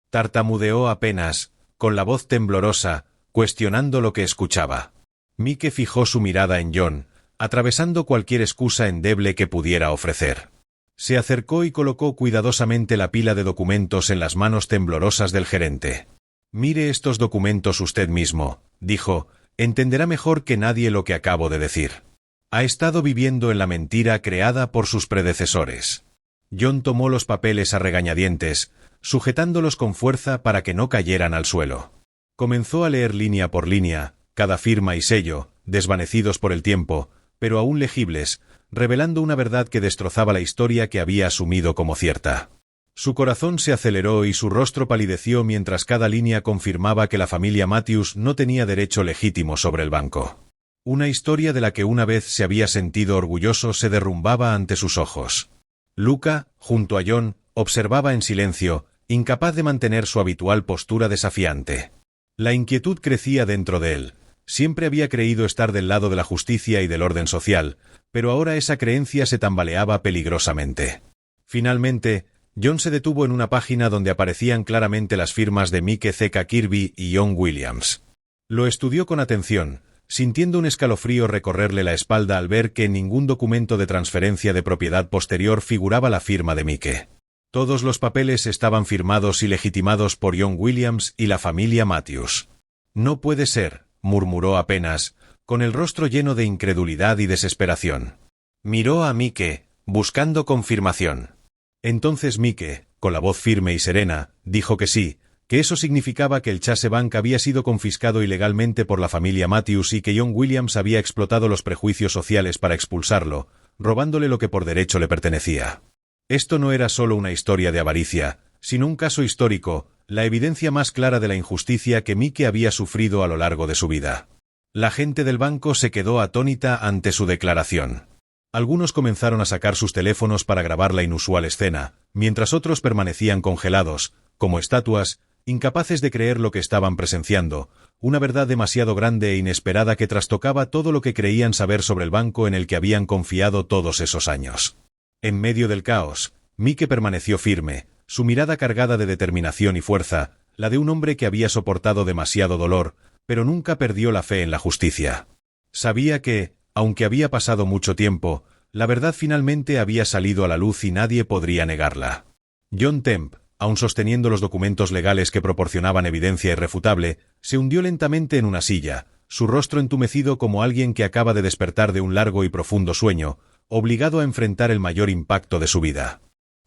Tartamudeó apenas, con la voz temblorosa, cuestionando lo que escuchaba. Mike fijó su mirada en John, atravesando cualquier excusa endeble que pudiera ofrecer. Se acercó y colocó cuidadosamente la pila de documentos en las manos temblorosas del gerente. «Mire estos documentos usted mismo», dijo, «entenderá mejor que nadie lo que acabo de decir. Ha estado viviendo en la mentira creada por sus predecesores». John tomó los papeles a regañadientes, sujetándolos con fuerza para que no cayeran al suelo. Comenzó a leer línea por línea, cada firma y sello, desvanecidos por el tiempo, pero aún legibles, revelando una verdad que destrozaba la historia que había asumido como cierta. Su corazón se aceleró y su rostro palideció mientras cada línea confirmaba que la familia Matthews no tenía derecho legítimo sobre el banco. Una historia de la que una vez se había sentido orgulloso se derrumbaba ante sus ojos. Luca, junto a John, observaba en silencio, incapaz de mantener su habitual postura desafiante. La inquietud crecía dentro de él. Siempre había creído estar del lado de la justicia y del orden social, pero ahora esa creencia se tambaleaba peligrosamente. Finalmente, John se detuvo en una página donde aparecían claramente las firmas de Mike C.K. Kirby y John Williams. Lo estudió con atención, sintiendo un escalofrío recorrerle la espalda al ver que en ningún documento de transferencia de propiedad posterior figuraba la firma de Mike. Todos los papeles estaban firmados y legitimados por John Williams y la familia Matthews. «No puede ser», murmuró apenas, con el rostro lleno de incredulidad y desesperación. Miró a Mike, buscando confirmación. Entonces Mike, con la voz firme y serena, dijo que sí, que eso significaba que el Chase Bank había sido confiscado ilegalmente por la familia Matthews y que John Williams había explotado los prejuicios sociales para expulsarlo, robándole lo que por derecho le pertenecía. Esto no era solo una historia de avaricia, sino un caso histórico, la evidencia más clara de la injusticia que Mike había sufrido a lo largo de su vida. La gente del banco se quedó atónita ante su declaración. Algunos comenzaron a sacar sus teléfonos para grabar la inusual escena, mientras otros permanecían congelados, como estatuas, incapaces de creer lo que estaban presenciando, una verdad demasiado grande e inesperada que trastocaba todo lo que creían saber sobre el banco en el que habían confiado todos esos años. En medio del caos, Mike permaneció firme, su mirada cargada de determinación y fuerza, la de un hombre que había soportado demasiado dolor, pero nunca perdió la fe en la justicia. Sabía que, aunque había pasado mucho tiempo, la verdad finalmente había salido a la luz y nadie podría negarla. John Temp, aun sosteniendo los documentos legales que proporcionaban evidencia irrefutable, se hundió lentamente en una silla, su rostro entumecido como alguien que acaba de despertar de un largo y profundo sueño, obligado a enfrentar el mayor impacto de su vida.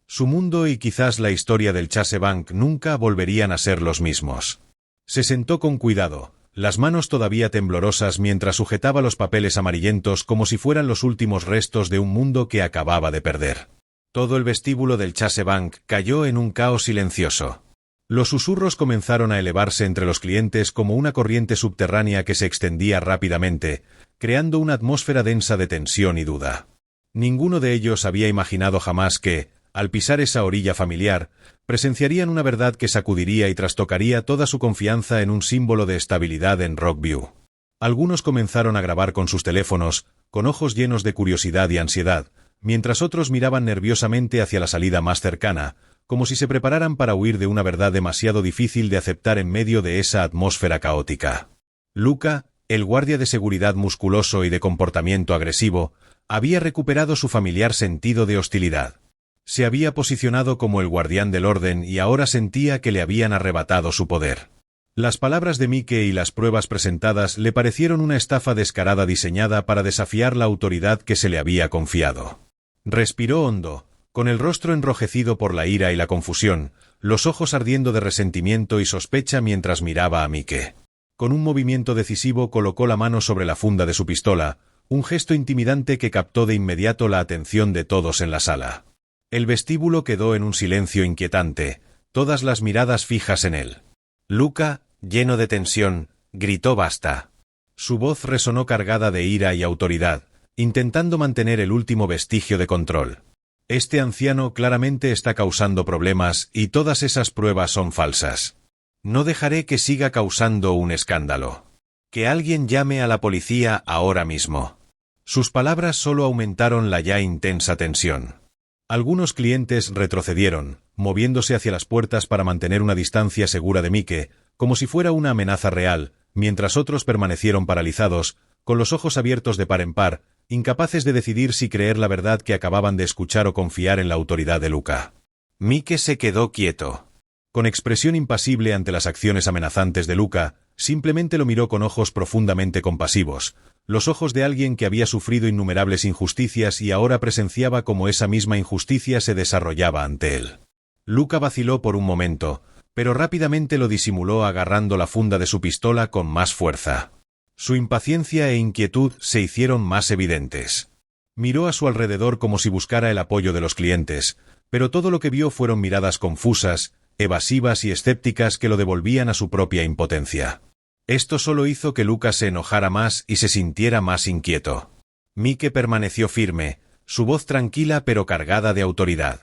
Su mundo y quizás la historia del Chase Bank nunca volverían a ser los mismos. Se sentó con cuidado, las manos todavía temblorosas mientras sujetaba los papeles amarillentos como si fueran los últimos restos de un mundo que acababa de perder. Todo el vestíbulo del Chase Bank cayó en un caos silencioso. Los susurros comenzaron a elevarse entre los clientes como una corriente subterránea que se extendía rápidamente, creando una atmósfera densa de tensión y duda. Ninguno de ellos había imaginado jamás que, al pisar esa orilla familiar, presenciarían una verdad que sacudiría y trastocaría toda su confianza en un símbolo de estabilidad en Rockview. Algunos comenzaron a grabar con sus teléfonos, con ojos llenos de curiosidad y ansiedad, mientras otros miraban nerviosamente hacia la salida más cercana, como si se prepararan para huir de una verdad demasiado difícil de aceptar en medio de esa atmósfera caótica. Luca, el guardia de seguridad musculoso y de comportamiento agresivo, había recuperado su familiar sentido de hostilidad. Se había posicionado como el guardián del orden y ahora sentía que le habían arrebatado su poder. Las palabras de Mike y las pruebas presentadas le parecieron una estafa descarada diseñada para desafiar la autoridad que se le había confiado. Respiró hondo, con el rostro enrojecido por la ira y la confusión, los ojos ardiendo de resentimiento y sospecha mientras miraba a Mike. Con un movimiento decisivo colocó la mano sobre la funda de su pistola, un gesto intimidante que captó de inmediato la atención de todos en la sala. El vestíbulo quedó en un silencio inquietante, todas las miradas fijas en él. Luca, lleno de tensión, gritó basta. Su voz resonó cargada de ira y autoridad, intentando mantener el último vestigio de control. Este anciano claramente está causando problemas y todas esas pruebas son falsas. No dejaré que siga causando un escándalo. Que alguien llame a la policía ahora mismo. Sus palabras solo aumentaron la ya intensa tensión. Algunos clientes retrocedieron, moviéndose hacia las puertas para mantener una distancia segura de Mike, como si fuera una amenaza real, mientras otros permanecieron paralizados, con los ojos abiertos de par en par, incapaces de decidir si creer la verdad que acababan de escuchar o confiar en la autoridad de Luca. Mike se quedó quieto. Con expresión impasible ante las acciones amenazantes de Luca, simplemente lo miró con ojos profundamente compasivos, los ojos de alguien que había sufrido innumerables injusticias y ahora presenciaba cómo esa misma injusticia se desarrollaba ante él. Luca vaciló por un momento, pero rápidamente lo disimuló agarrando la funda de su pistola con más fuerza. Su impaciencia e inquietud se hicieron más evidentes. Miró a su alrededor como si buscara el apoyo de los clientes, pero todo lo que vio fueron miradas confusas, evasivas y escépticas que lo devolvían a su propia impotencia. Esto solo hizo que Luca se enojara más y se sintiera más inquieto. Mike permaneció firme, su voz tranquila pero cargada de autoridad.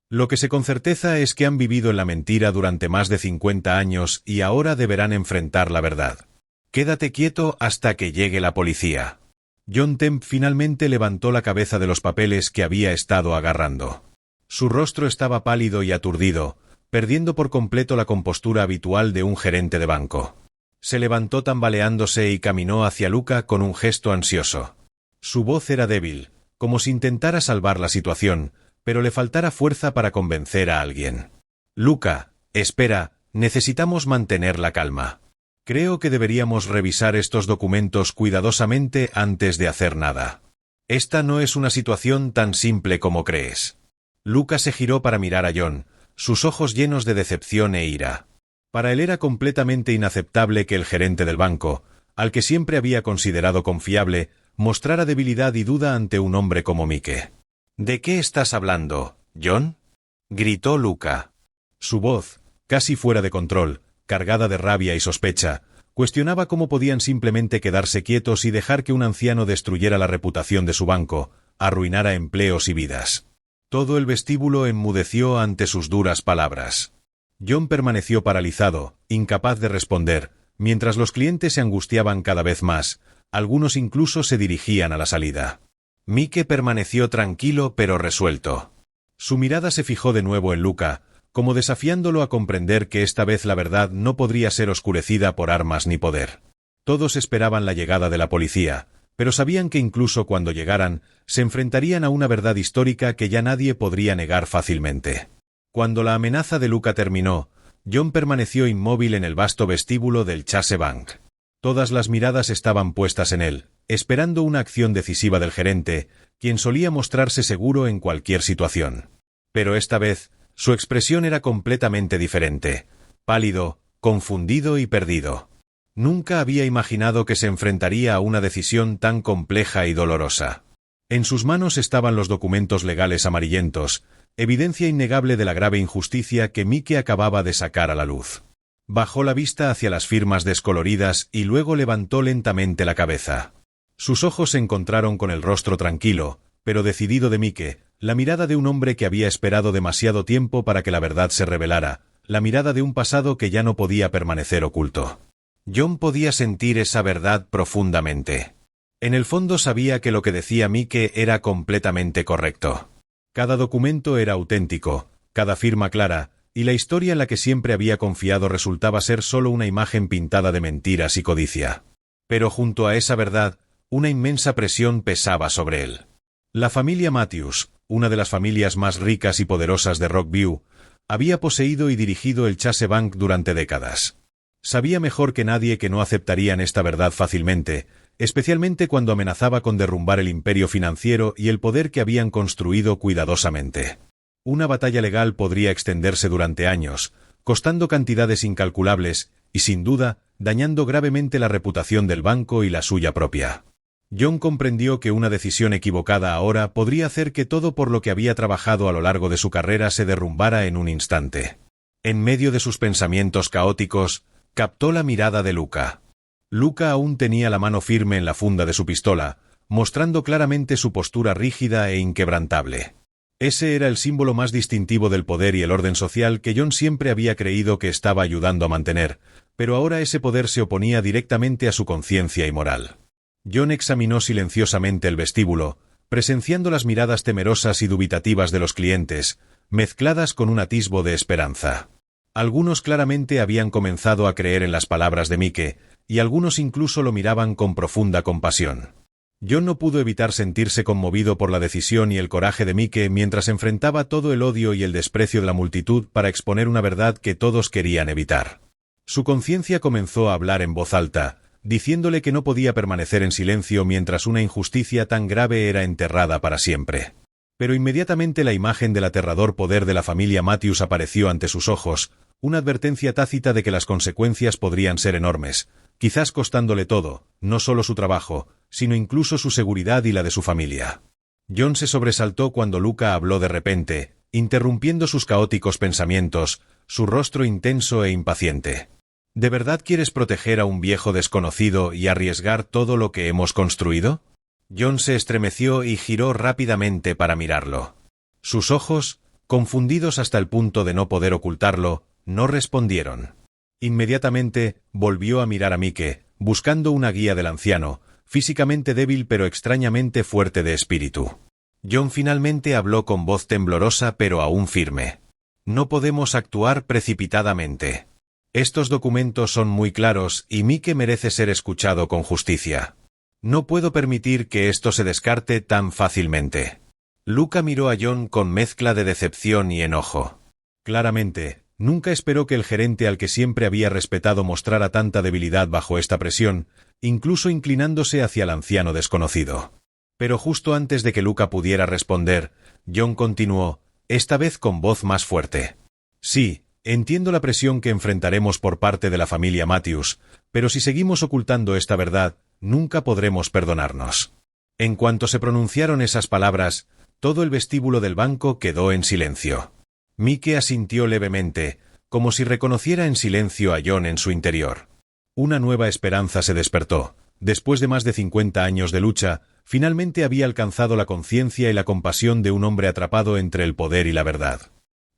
Lo que sé con certeza es que han vivido en la mentira durante más de 50 años y ahora deberán enfrentar la verdad. Quédate quieto hasta que llegue la policía. John Temp finalmente levantó la cabeza de los papeles que había estado agarrando. Su rostro estaba pálido y aturdido, perdiendo por completo la compostura habitual de un gerente de banco. Se levantó tambaleándose y caminó hacia Luca con un gesto ansioso. Su voz era débil, como si intentara salvar la situación, pero le faltara fuerza para convencer a alguien. Luca, espera, necesitamos mantener la calma. Creo que deberíamos revisar estos documentos cuidadosamente antes de hacer nada. Esta no es una situación tan simple como crees. Luca se giró para mirar a John, sus ojos llenos de decepción e ira. Para él era completamente inaceptable que el gerente del banco, al que siempre había considerado confiable, mostrara debilidad y duda ante un hombre como Mike. ¿De qué estás hablando, John?, gritó Luca. Su voz, casi fuera de control, cargada de rabia y sospecha, cuestionaba cómo podían simplemente quedarse quietos y dejar que un anciano destruyera la reputación de su banco, arruinara empleos y vidas. Todo el vestíbulo enmudeció ante sus duras palabras. John permaneció paralizado, incapaz de responder, mientras los clientes se angustiaban cada vez más, algunos incluso se dirigían a la salida. Mike permaneció tranquilo pero resuelto. Su mirada se fijó de nuevo en Luca, como desafiándolo a comprender que esta vez la verdad no podría ser oscurecida por armas ni poder. Todos esperaban la llegada de la policía, pero sabían que incluso cuando llegaran, se enfrentarían a una verdad histórica que ya nadie podría negar fácilmente. Cuando la amenaza de Luca terminó, John permaneció inmóvil en el vasto vestíbulo del Chase Bank. Todas las miradas estaban puestas en él, esperando una acción decisiva del gerente, quien solía mostrarse seguro en cualquier situación. Pero esta vez, su expresión era completamente diferente, pálido, confundido y perdido. Nunca había imaginado que se enfrentaría a una decisión tan compleja y dolorosa. En sus manos estaban los documentos legales amarillentos, evidencia innegable de la grave injusticia que Mike acababa de sacar a la luz. Bajó la vista hacia las firmas descoloridas y luego levantó lentamente la cabeza. Sus ojos se encontraron con el rostro tranquilo, pero decidido de Mike, la mirada de un hombre que había esperado demasiado tiempo para que la verdad se revelara, la mirada de un pasado que ya no podía permanecer oculto. John podía sentir esa verdad profundamente. En el fondo sabía que lo que decía Mike era completamente correcto. Cada documento era auténtico, cada firma clara, y la historia en la que siempre había confiado resultaba ser solo una imagen pintada de mentiras y codicia. Pero junto a esa verdad, una inmensa presión pesaba sobre él. La familia Matthews, una de las familias más ricas y poderosas de Rockview, había poseído y dirigido el Chase Bank durante décadas. Sabía mejor que nadie que no aceptarían esta verdad fácilmente, especialmente cuando amenazaba con derrumbar el imperio financiero y el poder que habían construido cuidadosamente. Una batalla legal podría extenderse durante años, costando cantidades incalculables y, sin duda, dañando gravemente la reputación del banco y la suya propia. John comprendió que una decisión equivocada ahora podría hacer que todo por lo que había trabajado a lo largo de su carrera se derrumbara en un instante. En medio de sus pensamientos caóticos, captó la mirada de Luca. Luca aún tenía la mano firme en la funda de su pistola, mostrando claramente su postura rígida e inquebrantable. Ese era el símbolo más distintivo del poder y el orden social que John siempre había creído que estaba ayudando a mantener, pero ahora ese poder se oponía directamente a su conciencia y moral. John examinó silenciosamente el vestíbulo, presenciando las miradas temerosas y dubitativas de los clientes, mezcladas con un atisbo de esperanza. Algunos claramente habían comenzado a creer en las palabras de Mike, y algunos incluso lo miraban con profunda compasión. John no pudo evitar sentirse conmovido por la decisión y el coraje de Mike mientras enfrentaba todo el odio y el desprecio de la multitud para exponer una verdad que todos querían evitar. Su conciencia comenzó a hablar en voz alta, diciéndole que no podía permanecer en silencio mientras una injusticia tan grave era enterrada para siempre. Pero inmediatamente la imagen del aterrador poder de la familia Matthews apareció ante sus ojos, una advertencia tácita de que las consecuencias podrían ser enormes, quizás costándole todo, no solo su trabajo, sino incluso su seguridad y la de su familia. John se sobresaltó cuando Luca habló de repente, interrumpiendo sus caóticos pensamientos, su rostro intenso e impaciente. ¿De verdad quieres proteger a un viejo desconocido y arriesgar todo lo que hemos construido? John se estremeció y giró rápidamente para mirarlo. Sus ojos, confundidos hasta el punto de no poder ocultarlo, no respondieron. Inmediatamente, volvió a mirar a Mike, buscando una guía del anciano, físicamente débil pero extrañamente fuerte de espíritu. John finalmente habló con voz temblorosa pero aún firme. No podemos actuar precipitadamente. Estos documentos son muy claros y Mike merece ser escuchado con justicia. No puedo permitir que esto se descarte tan fácilmente. Luca miró a John con mezcla de decepción y enojo. Claramente, nunca esperó que el gerente al que siempre había respetado mostrara tanta debilidad bajo esta presión, incluso inclinándose hacia el anciano desconocido. Pero justo antes de que Luca pudiera responder, John continuó, esta vez con voz más fuerte. Sí, entiendo la presión que enfrentaremos por parte de la familia Matthews, pero si seguimos ocultando esta verdad, nunca podremos perdonarnos. En cuanto se pronunciaron esas palabras, todo el vestíbulo del banco quedó en silencio. Mike asintió levemente, como si reconociera en silencio a John en su interior. Una nueva esperanza se despertó. Después de más de 50 años de lucha, finalmente había alcanzado la conciencia y la compasión de un hombre atrapado entre el poder y la verdad.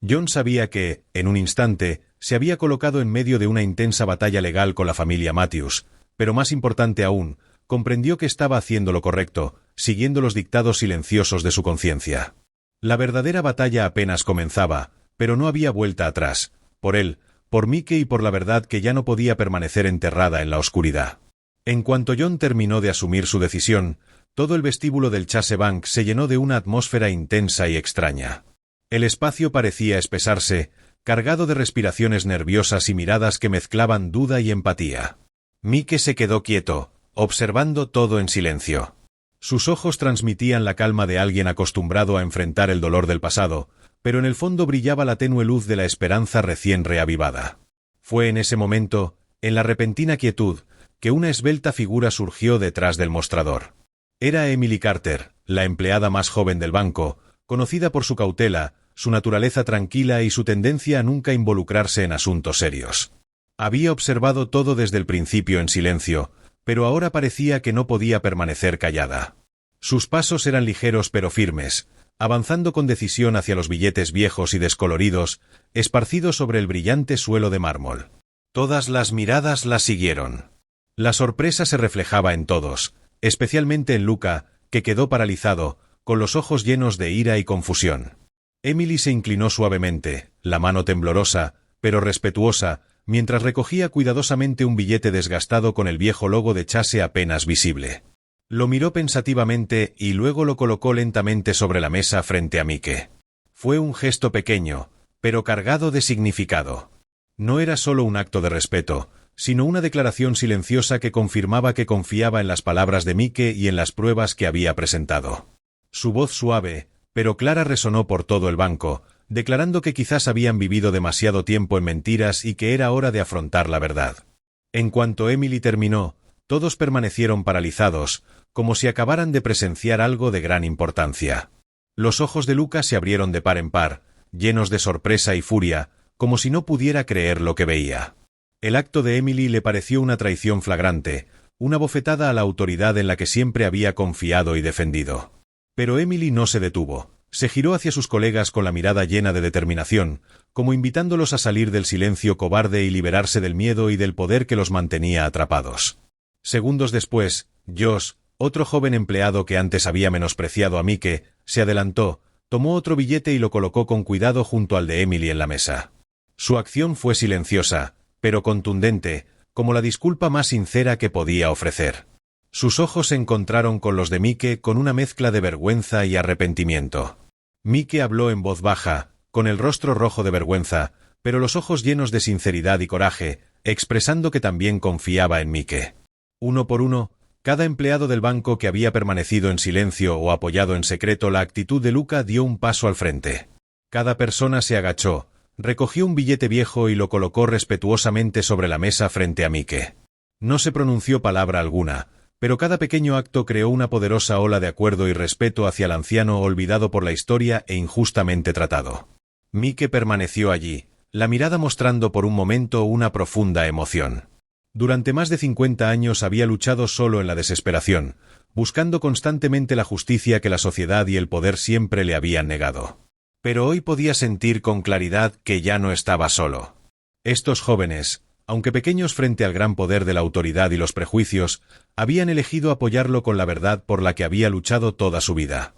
John sabía que, en un instante, se había colocado en medio de una intensa batalla legal con la familia Matthews, pero más importante aún, comprendió que estaba haciendo lo correcto, siguiendo los dictados silenciosos de su conciencia. La verdadera batalla apenas comenzaba, pero no había vuelta atrás, por él, por Mike y por la verdad que ya no podía permanecer enterrada en la oscuridad. En cuanto John terminó de asumir su decisión, todo el vestíbulo del Chase Bank se llenó de una atmósfera intensa y extraña. El espacio parecía espesarse, cargado de respiraciones nerviosas y miradas que mezclaban duda y empatía. Mike se quedó quieto, observando todo en silencio. Sus ojos transmitían la calma de alguien acostumbrado a enfrentar el dolor del pasado, pero en el fondo brillaba la tenue luz de la esperanza recién reavivada. Fue en ese momento, en la repentina quietud, que una esbelta figura surgió detrás del mostrador. Era Emily Carter, la empleada más joven del banco, conocida por su cautela, su naturaleza tranquila y su tendencia a nunca involucrarse en asuntos serios. Había observado todo desde el principio en silencio, pero ahora parecía que no podía permanecer callada. Sus pasos eran ligeros pero firmes, avanzando con decisión hacia los billetes viejos y descoloridos, esparcidos sobre el brillante suelo de mármol. Todas las miradas la siguieron. La sorpresa se reflejaba en todos, especialmente en Luca, que quedó paralizado, con los ojos llenos de ira y confusión. Emily se inclinó suavemente, la mano temblorosa, pero respetuosa, mientras recogía cuidadosamente un billete desgastado con el viejo logo de Chase apenas visible. Lo miró pensativamente y luego lo colocó lentamente sobre la mesa frente a Mike. Fue un gesto pequeño, pero cargado de significado. No era solo un acto de respeto, sino una declaración silenciosa que confirmaba que confiaba en las palabras de Mike y en las pruebas que había presentado. Su voz suave, pero clara resonó por todo el banco, declarando que quizás habían vivido demasiado tiempo en mentiras y que era hora de afrontar la verdad. En cuanto Emily terminó, todos permanecieron paralizados, como si acabaran de presenciar algo de gran importancia. Los ojos de Luca se abrieron de par en par, llenos de sorpresa y furia, como si no pudiera creer lo que veía. El acto de Emily le pareció una traición flagrante, una bofetada a la autoridad en la que siempre había confiado y defendido. Pero Emily no se detuvo. Se giró hacia sus colegas con la mirada llena de determinación, como invitándolos a salir del silencio cobarde y liberarse del miedo y del poder que los mantenía atrapados. Segundos después, Josh, otro joven empleado que antes había menospreciado a Mike, se adelantó, tomó otro billete y lo colocó con cuidado junto al de Emily en la mesa. Su acción fue silenciosa, pero contundente, como la disculpa más sincera que podía ofrecer. Sus ojos se encontraron con los de Mike con una mezcla de vergüenza y arrepentimiento. Mike habló en voz baja, con el rostro rojo de vergüenza, pero los ojos llenos de sinceridad y coraje, expresando que también confiaba en Mike. Uno por uno, cada empleado del banco que había permanecido en silencio o apoyado en secreto la actitud de Luca dio un paso al frente. Cada persona se agachó, recogió un billete viejo y lo colocó respetuosamente sobre la mesa frente a Mike. No se pronunció palabra alguna, pero cada pequeño acto creó una poderosa ola de acuerdo y respeto hacia el anciano olvidado por la historia e injustamente tratado. Mike permaneció allí, la mirada mostrando por un momento una profunda emoción. Durante más de 50 años había luchado solo en la desesperación, buscando constantemente la justicia que la sociedad y el poder siempre le habían negado. Pero hoy podía sentir con claridad que ya no estaba solo. Estos jóvenes, aunque pequeños frente al gran poder de la autoridad y los prejuicios, habían elegido apoyarlo con la verdad por la que había luchado toda su vida.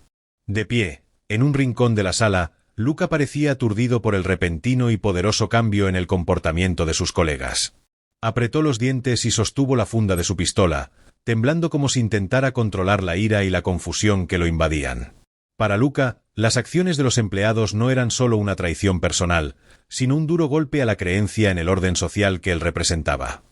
De pie, en un rincón de la sala, Luca parecía aturdido por el repentino y poderoso cambio en el comportamiento de sus colegas. Apretó los dientes y sostuvo la funda de su pistola, temblando como si intentara controlar la ira y la confusión que lo invadían. Para Luca, las acciones de los empleados no eran solo una traición personal, sino un duro golpe a la creencia en el orden social que él representaba.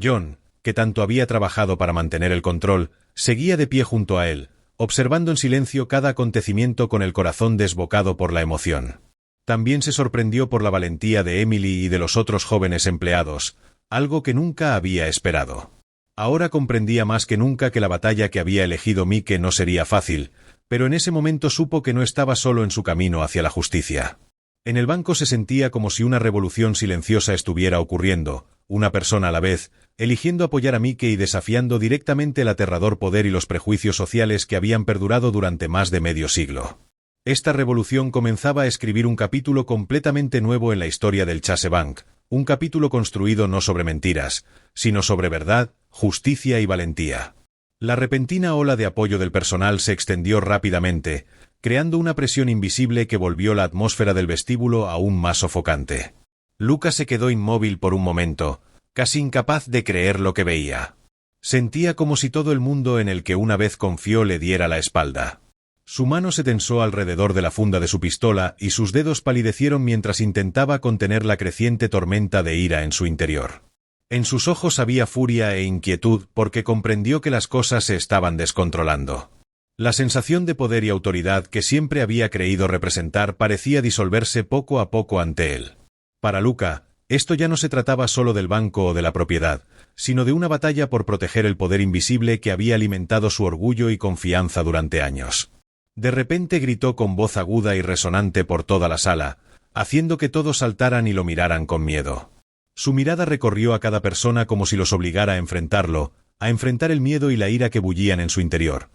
John, que tanto había trabajado para mantener el control, seguía de pie junto a él, observando en silencio cada acontecimiento con el corazón desbocado por la emoción. También se sorprendió por la valentía de Emily y de los otros jóvenes empleados, algo que nunca había esperado. Ahora comprendía más que nunca que la batalla que había elegido Mike no sería fácil, pero en ese momento supo que no estaba solo en su camino hacia la justicia. En el banco se sentía como si una revolución silenciosa estuviera ocurriendo, una persona a la vez, eligiendo apoyar a Mike y desafiando directamente el aterrador poder y los prejuicios sociales que habían perdurado durante más de medio siglo. Esta revolución comenzaba a escribir un capítulo completamente nuevo en la historia del Chase Bank, un capítulo construido no sobre mentiras, sino sobre verdad, justicia y valentía. La repentina ola de apoyo del personal se extendió rápidamente, creando una presión invisible que volvió la atmósfera del vestíbulo aún más sofocante. Luca se quedó inmóvil por un momento, casi incapaz de creer lo que veía. Sentía como si todo el mundo en el que una vez confió le diera la espalda. Su mano se tensó alrededor de la funda de su pistola y sus dedos palidecieron mientras intentaba contener la creciente tormenta de ira en su interior. En sus ojos había furia e inquietud porque comprendió que las cosas se estaban descontrolando. La sensación de poder y autoridad que siempre había creído representar parecía disolverse poco a poco ante él. Para Luca, esto ya no se trataba solo del banco o de la propiedad, sino de una batalla por proteger el poder invisible que había alimentado su orgullo y confianza durante años. De repente gritó con voz aguda y resonante por toda la sala, haciendo que todos saltaran y lo miraran con miedo. Su mirada recorrió a cada persona como si los obligara a enfrentarlo, a enfrentar el miedo y la ira que bullían en su interior.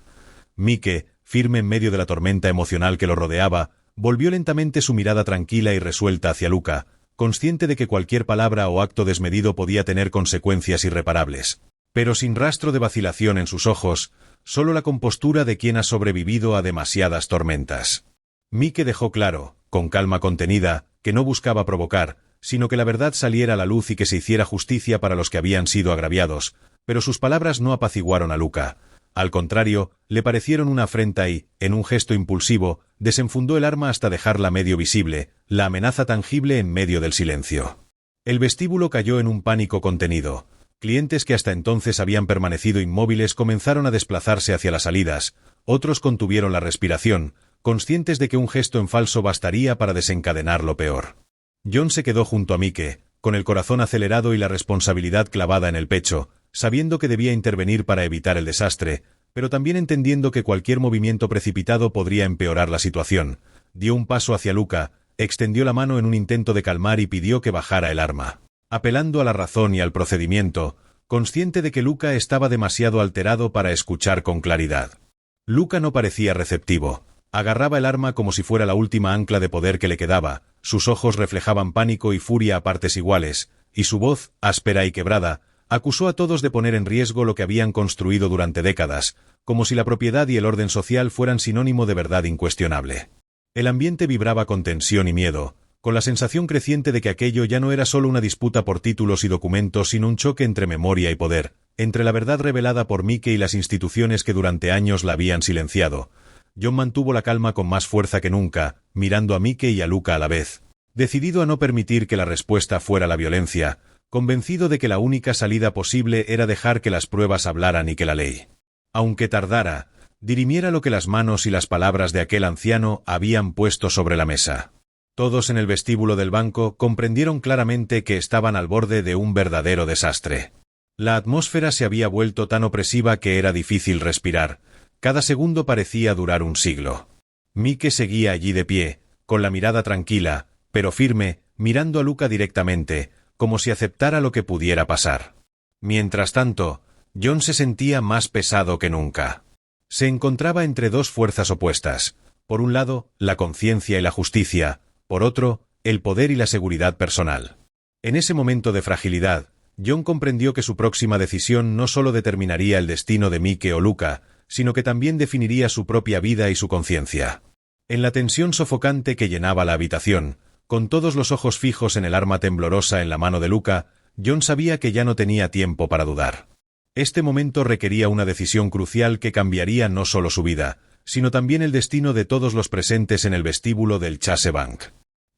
Mike, firme en medio de la tormenta emocional que lo rodeaba, volvió lentamente su mirada tranquila y resuelta hacia Luca, consciente de que cualquier palabra o acto desmedido podía tener consecuencias irreparables. Pero sin rastro de vacilación en sus ojos, solo la compostura de quien ha sobrevivido a demasiadas tormentas. Mike dejó claro, con calma contenida, que no buscaba provocar, sino que la verdad saliera a la luz y que se hiciera justicia para los que habían sido agraviados, pero sus palabras no apaciguaron a Luca. Al contrario, le parecieron una afrenta y, en un gesto impulsivo, desenfundó el arma hasta dejarla medio visible, la amenaza tangible en medio del silencio. El vestíbulo cayó en un pánico contenido. Clientes que hasta entonces habían permanecido inmóviles comenzaron a desplazarse hacia las salidas, otros contuvieron la respiración, conscientes de que un gesto en falso bastaría para desencadenar lo peor. John se quedó junto a Mike, con el corazón acelerado y la responsabilidad clavada en el pecho, sabiendo que debía intervenir para evitar el desastre, pero también entendiendo que cualquier movimiento precipitado podría empeorar la situación. Dio un paso hacia Luca, extendió la mano en un intento de calmar y pidió que bajara el arma. Apelando a la razón y al procedimiento, consciente de que Luca estaba demasiado alterado para escuchar con claridad. Luca no parecía receptivo. Agarraba el arma como si fuera la última ancla de poder que le quedaba, sus ojos reflejaban pánico y furia a partes iguales, y su voz, áspera y quebrada, acusó a todos de poner en riesgo lo que habían construido durante décadas, como si la propiedad y el orden social fueran sinónimo de verdad incuestionable. El ambiente vibraba con tensión y miedo, con la sensación creciente de que aquello ya no era solo una disputa por títulos y documentos, sino un choque entre memoria y poder, entre la verdad revelada por Mike y las instituciones que durante años la habían silenciado. John mantuvo la calma con más fuerza que nunca, mirando a Mike y a Luca a la vez, decidido a no permitir que la respuesta fuera la violencia, convencido de que la única salida posible era dejar que las pruebas hablaran y que la ley, aunque tardara, dirimiera lo que las manos y las palabras de aquel anciano habían puesto sobre la mesa. Todos en el vestíbulo del banco comprendieron claramente que estaban al borde de un verdadero desastre. La atmósfera se había vuelto tan opresiva que era difícil respirar. Cada segundo parecía durar un siglo. Mike seguía allí de pie, con la mirada tranquila, pero firme, mirando a Luca directamente, como si aceptara lo que pudiera pasar. Mientras tanto, John se sentía más pesado que nunca. Se encontraba entre dos fuerzas opuestas. Por un lado, la conciencia y la justicia, por otro, el poder y la seguridad personal. En ese momento de fragilidad, John comprendió que su próxima decisión no solo determinaría el destino de Mike o Luca, sino que también definiría su propia vida y su conciencia. En la tensión sofocante que llenaba la habitación, con todos los ojos fijos en el arma temblorosa en la mano de Luca, John sabía que ya no tenía tiempo para dudar. Este momento requería una decisión crucial que cambiaría no solo su vida, sino también el destino de todos los presentes en el vestíbulo del Chase Bank.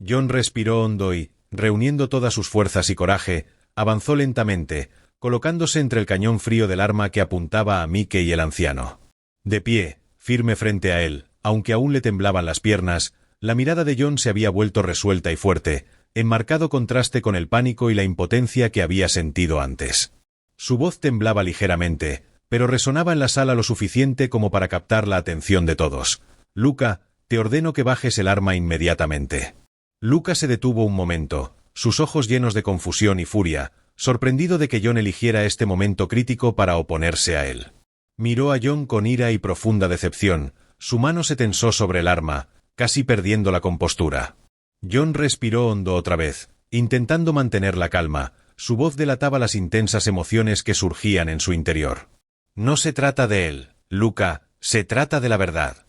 John respiró hondo y, reuniendo todas sus fuerzas y coraje, avanzó lentamente, colocándose entre el cañón frío del arma que apuntaba a Mike y el anciano. De pie, firme frente a él, aunque aún le temblaban las piernas, la mirada de John se había vuelto resuelta y fuerte, en marcado contraste con el pánico y la impotencia que había sentido antes. Su voz temblaba ligeramente, pero resonaba en la sala lo suficiente como para captar la atención de todos. «Luca, te ordeno que bajes el arma inmediatamente». Luca se detuvo un momento, sus ojos llenos de confusión y furia, sorprendido de que John eligiera este momento crítico para oponerse a él. Miró a John con ira y profunda decepción, su mano se tensó sobre el arma, casi perdiendo la compostura. John respiró hondo otra vez, intentando mantener la calma, su voz delataba las intensas emociones que surgían en su interior. «No se trata de él, Luca, se trata de la verdad.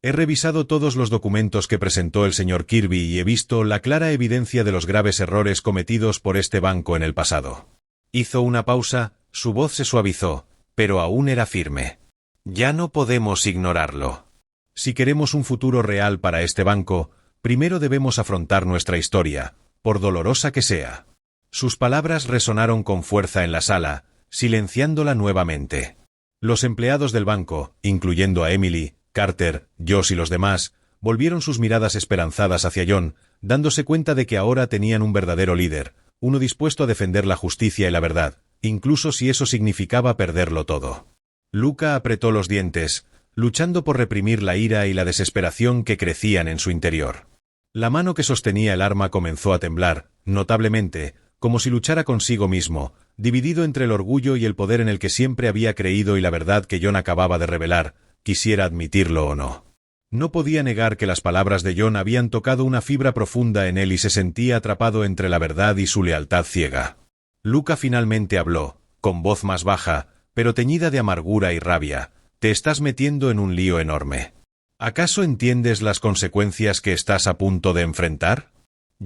He revisado todos los documentos que presentó el señor Kirby y he visto la clara evidencia de los graves errores cometidos por este banco en el pasado». Hizo una pausa, su voz se suavizó, pero aún era firme. Ya no podemos ignorarlo. Si queremos un futuro real para este banco, primero debemos afrontar nuestra historia, por dolorosa que sea. Sus palabras resonaron con fuerza en la sala, silenciándola nuevamente. Los empleados del banco, incluyendo a Emily, Carter, Josh y los demás, volvieron sus miradas esperanzadas hacia John, dándose cuenta de que ahora tenían un verdadero líder, uno dispuesto a defender la justicia y la verdad, incluso si eso significaba perderlo todo. Luca apretó los dientes, luchando por reprimir la ira y la desesperación que crecían en su interior. La mano que sostenía el arma comenzó a temblar, notablemente, como si luchara consigo mismo, dividido entre el orgullo y el poder en el que siempre había creído y la verdad que John acababa de revelar, quisiera admitirlo o no. No podía negar que las palabras de John habían tocado una fibra profunda en él y se sentía atrapado entre la verdad y su lealtad ciega. Luca finalmente habló, con voz más baja, pero teñida de amargura y rabia. Te estás metiendo en un lío enorme. ¿Acaso entiendes las consecuencias que estás a punto de enfrentar?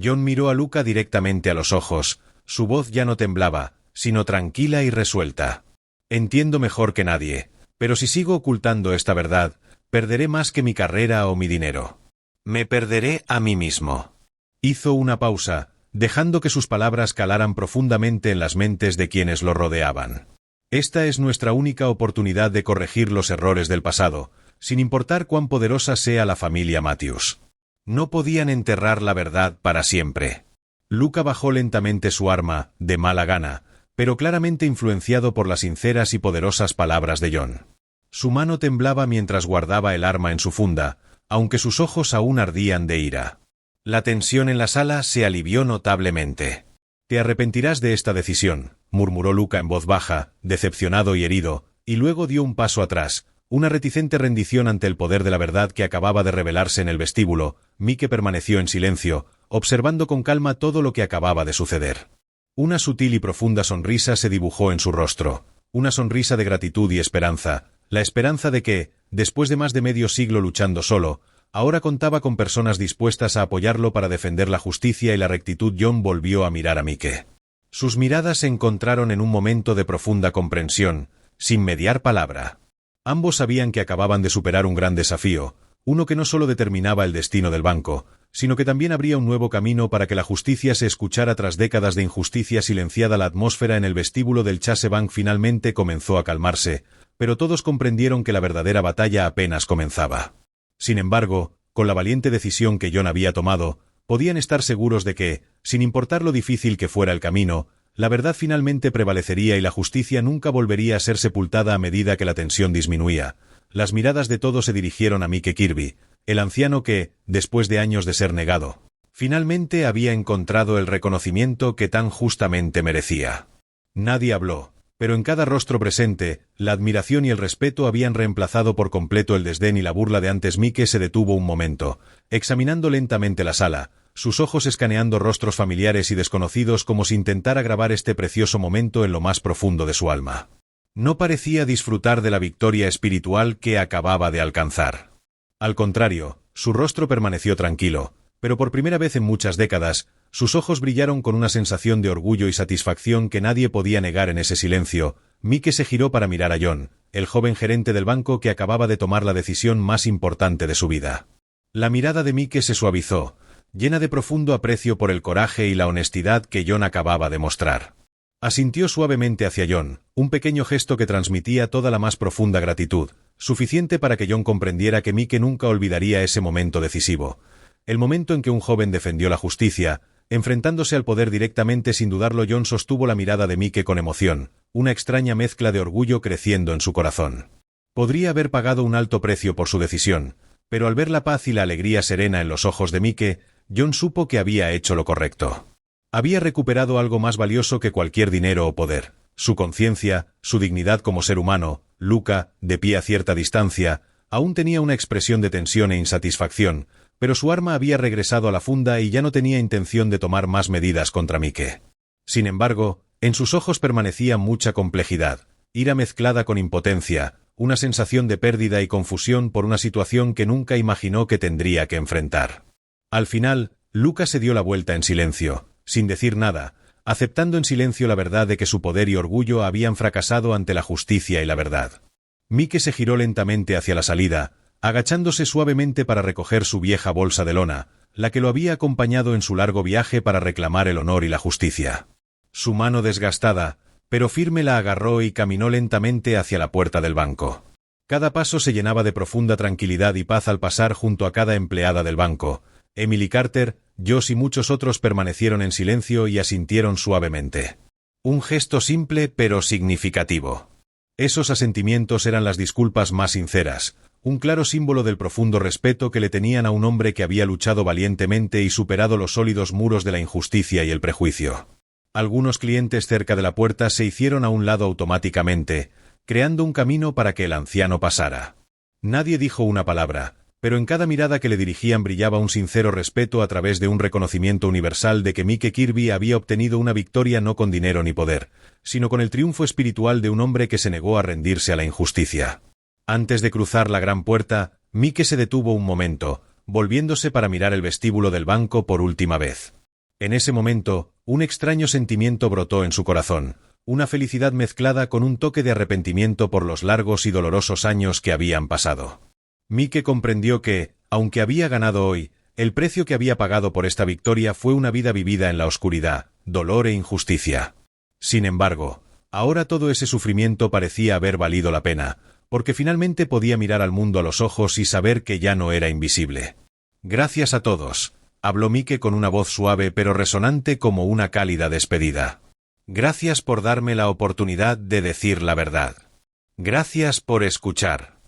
John miró a Luca directamente a los ojos, su voz ya no temblaba, sino tranquila y resuelta. Entiendo mejor que nadie, pero si sigo ocultando esta verdad, perderé más que mi carrera o mi dinero. Me perderé a mí mismo. Hizo una pausa, dejando que sus palabras calaran profundamente en las mentes de quienes lo rodeaban. Esta es nuestra única oportunidad de corregir los errores del pasado, sin importar cuán poderosa sea la familia Matthews. No podían enterrar la verdad para siempre. Luca bajó lentamente su arma, de mala gana, pero claramente influenciado por las sinceras y poderosas palabras de John. Su mano temblaba mientras guardaba el arma en su funda, aunque sus ojos aún ardían de ira. La tensión en la sala se alivió notablemente. «Te arrepentirás de esta decisión», murmuró Luca en voz baja, decepcionado y herido, y luego dio un paso atrás, una reticente rendición ante el poder de la verdad que acababa de revelarse en el vestíbulo. Mike permaneció en silencio, observando con calma todo lo que acababa de suceder. Una sutil y profunda sonrisa se dibujó en su rostro, una sonrisa de gratitud y esperanza, la esperanza de que, después de más de medio siglo luchando solo, ahora contaba con personas dispuestas a apoyarlo para defender la justicia y la rectitud. John volvió a mirar a Mike. Sus miradas se encontraron en un momento de profunda comprensión, sin mediar palabra. Ambos sabían que acababan de superar un gran desafío, uno que no solo determinaba el destino del banco, sino que también abría un nuevo camino para que la justicia se escuchara tras décadas de injusticia silenciada. La atmósfera en el vestíbulo del Chase Bank finalmente comenzó a calmarse, pero todos comprendieron que la verdadera batalla apenas comenzaba. Sin embargo, con la valiente decisión que John había tomado, podían estar seguros de que, sin importar lo difícil que fuera el camino, la verdad finalmente prevalecería y la justicia nunca volvería a ser sepultada a medida que la tensión disminuía. Las miradas de todos se dirigieron a Mike Kirby, el anciano que, después de años de ser negado, finalmente había encontrado el reconocimiento que tan justamente merecía. Nadie habló, pero en cada rostro presente, la admiración y el respeto habían reemplazado por completo el desdén y la burla de antes. Mike se detuvo un momento, examinando lentamente la sala, sus ojos escaneando rostros familiares y desconocidos como si intentara grabar este precioso momento en lo más profundo de su alma. No parecía disfrutar de la victoria espiritual que acababa de alcanzar. Al contrario, su rostro permaneció tranquilo, pero por primera vez en muchas décadas, sus ojos brillaron con una sensación de orgullo y satisfacción que nadie podía negar en ese silencio. Mike se giró para mirar a John, el joven gerente del banco que acababa de tomar la decisión más importante de su vida. La mirada de Mike se suavizó, llena de profundo aprecio por el coraje y la honestidad que John acababa de mostrar. Asintió suavemente hacia John, un pequeño gesto que transmitía toda la más profunda gratitud, suficiente para que John comprendiera que Mike nunca olvidaría ese momento decisivo. El momento en que un joven defendió la justicia, enfrentándose al poder directamente. Sin dudarlo, John sostuvo la mirada de Mike con emoción, una extraña mezcla de orgullo creciendo en su corazón. Podría haber pagado un alto precio por su decisión, pero al ver la paz y la alegría serena en los ojos de Mike, John supo que había hecho lo correcto. Había recuperado algo más valioso que cualquier dinero o poder: su conciencia, su dignidad como ser humano. Luca, de pie a cierta distancia, aún tenía una expresión de tensión e insatisfacción, pero su arma había regresado a la funda y ya no tenía intención de tomar más medidas contra Mike. Sin embargo, en sus ojos permanecía mucha complejidad, ira mezclada con impotencia, una sensación de pérdida y confusión por una situación que nunca imaginó que tendría que enfrentar. Al final, Luca se dio la vuelta en silencio, sin decir nada, aceptando en silencio la verdad de que su poder y orgullo habían fracasado ante la justicia y la verdad. Mike se giró lentamente hacia la salida, agachándose suavemente para recoger su vieja bolsa de lona, la que lo había acompañado en su largo viaje para reclamar el honor y la justicia. Su mano desgastada, pero firme, la agarró y caminó lentamente hacia la puerta del banco. Cada paso se llenaba de profunda tranquilidad y paz al pasar junto a cada empleada del banco. Emily Carter, Josh y muchos otros permanecieron en silencio y asintieron suavemente. Un gesto simple pero significativo. Esos asentimientos eran las disculpas más sinceras, un claro símbolo del profundo respeto que le tenían a un hombre que había luchado valientemente y superado los sólidos muros de la injusticia y el prejuicio. Algunos clientes cerca de la puerta se hicieron a un lado automáticamente, creando un camino para que el anciano pasara. Nadie dijo una palabra, pero en cada mirada que le dirigían brillaba un sincero respeto a través de un reconocimiento universal de que Mike Kirby había obtenido una victoria no con dinero ni poder, sino con el triunfo espiritual de un hombre que se negó a rendirse a la injusticia. Antes de cruzar la gran puerta, Mike se detuvo un momento, volviéndose para mirar el vestíbulo del banco por última vez. En ese momento, un extraño sentimiento brotó en su corazón, una felicidad mezclada con un toque de arrepentimiento por los largos y dolorosos años que habían pasado. Mike comprendió que, aunque había ganado hoy, el precio que había pagado por esta victoria fue una vida vivida en la oscuridad, dolor e injusticia. Sin embargo, ahora todo ese sufrimiento parecía haber valido la pena, porque finalmente podía mirar al mundo a los ojos y saber que ya no era invisible. Gracias a todos, habló Mike con una voz suave pero resonante como una cálida despedida. Gracias por darme la oportunidad de decir la verdad. Gracias por escuchar.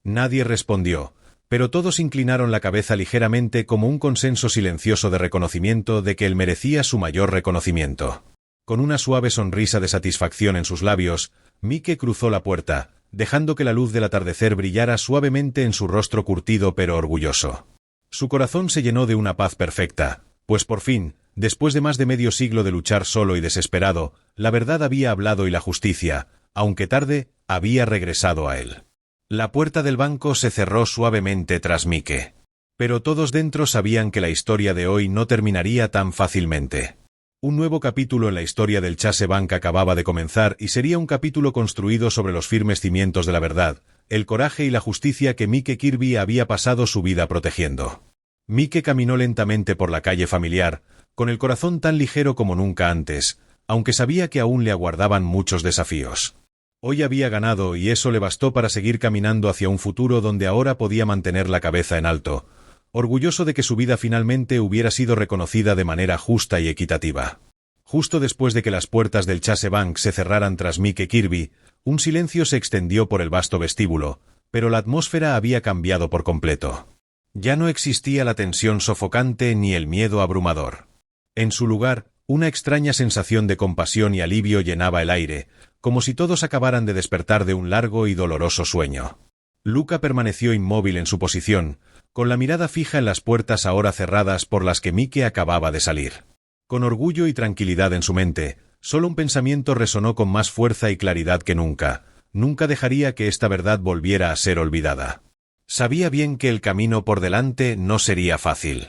Nadie respondió, pero todos inclinaron la cabeza ligeramente como un consenso silencioso de reconocimiento de que él merecía su mayor reconocimiento. Con una suave sonrisa de satisfacción en sus labios, Mike cruzó la puerta, dejando que la luz del atardecer brillara suavemente en su rostro curtido pero orgulloso. Su corazón se llenó de una paz perfecta, pues por fin, después de más de medio siglo de luchar solo y desesperado, la verdad había hablado y la justicia, aunque tarde, había regresado a él. La puerta del banco se cerró suavemente tras Mike. Pero todos dentro sabían que la historia de hoy no terminaría tan fácilmente. Un nuevo capítulo en la historia del Chase Bank acababa de comenzar y sería un capítulo construido sobre los firmes cimientos de la verdad, el coraje y la justicia que Mike Kirby había pasado su vida protegiendo. Mike caminó lentamente por la calle familiar, con el corazón tan ligero como nunca antes, aunque sabía que aún le aguardaban muchos desafíos. Hoy había ganado y eso le bastó para seguir caminando hacia un futuro donde ahora podía mantener la cabeza en alto, orgulloso de que su vida finalmente hubiera sido reconocida de manera justa y equitativa. Justo después de que las puertas del Chase Bank se cerraran tras Mike Kirby, un silencio se extendió por el vasto vestíbulo, pero la atmósfera había cambiado por completo. Ya no existía la tensión sofocante ni el miedo abrumador. En su lugar, una extraña sensación de compasión y alivio llenaba el aire, como si todos acabaran de despertar de un largo y doloroso sueño. Luca permaneció inmóvil en su posición, con la mirada fija en las puertas ahora cerradas por las que Mike acababa de salir. Con orgullo y tranquilidad en su mente, solo un pensamiento resonó con más fuerza y claridad que nunca: nunca dejaría que esta verdad volviera a ser olvidada. Sabía bien que el camino por delante no sería fácil.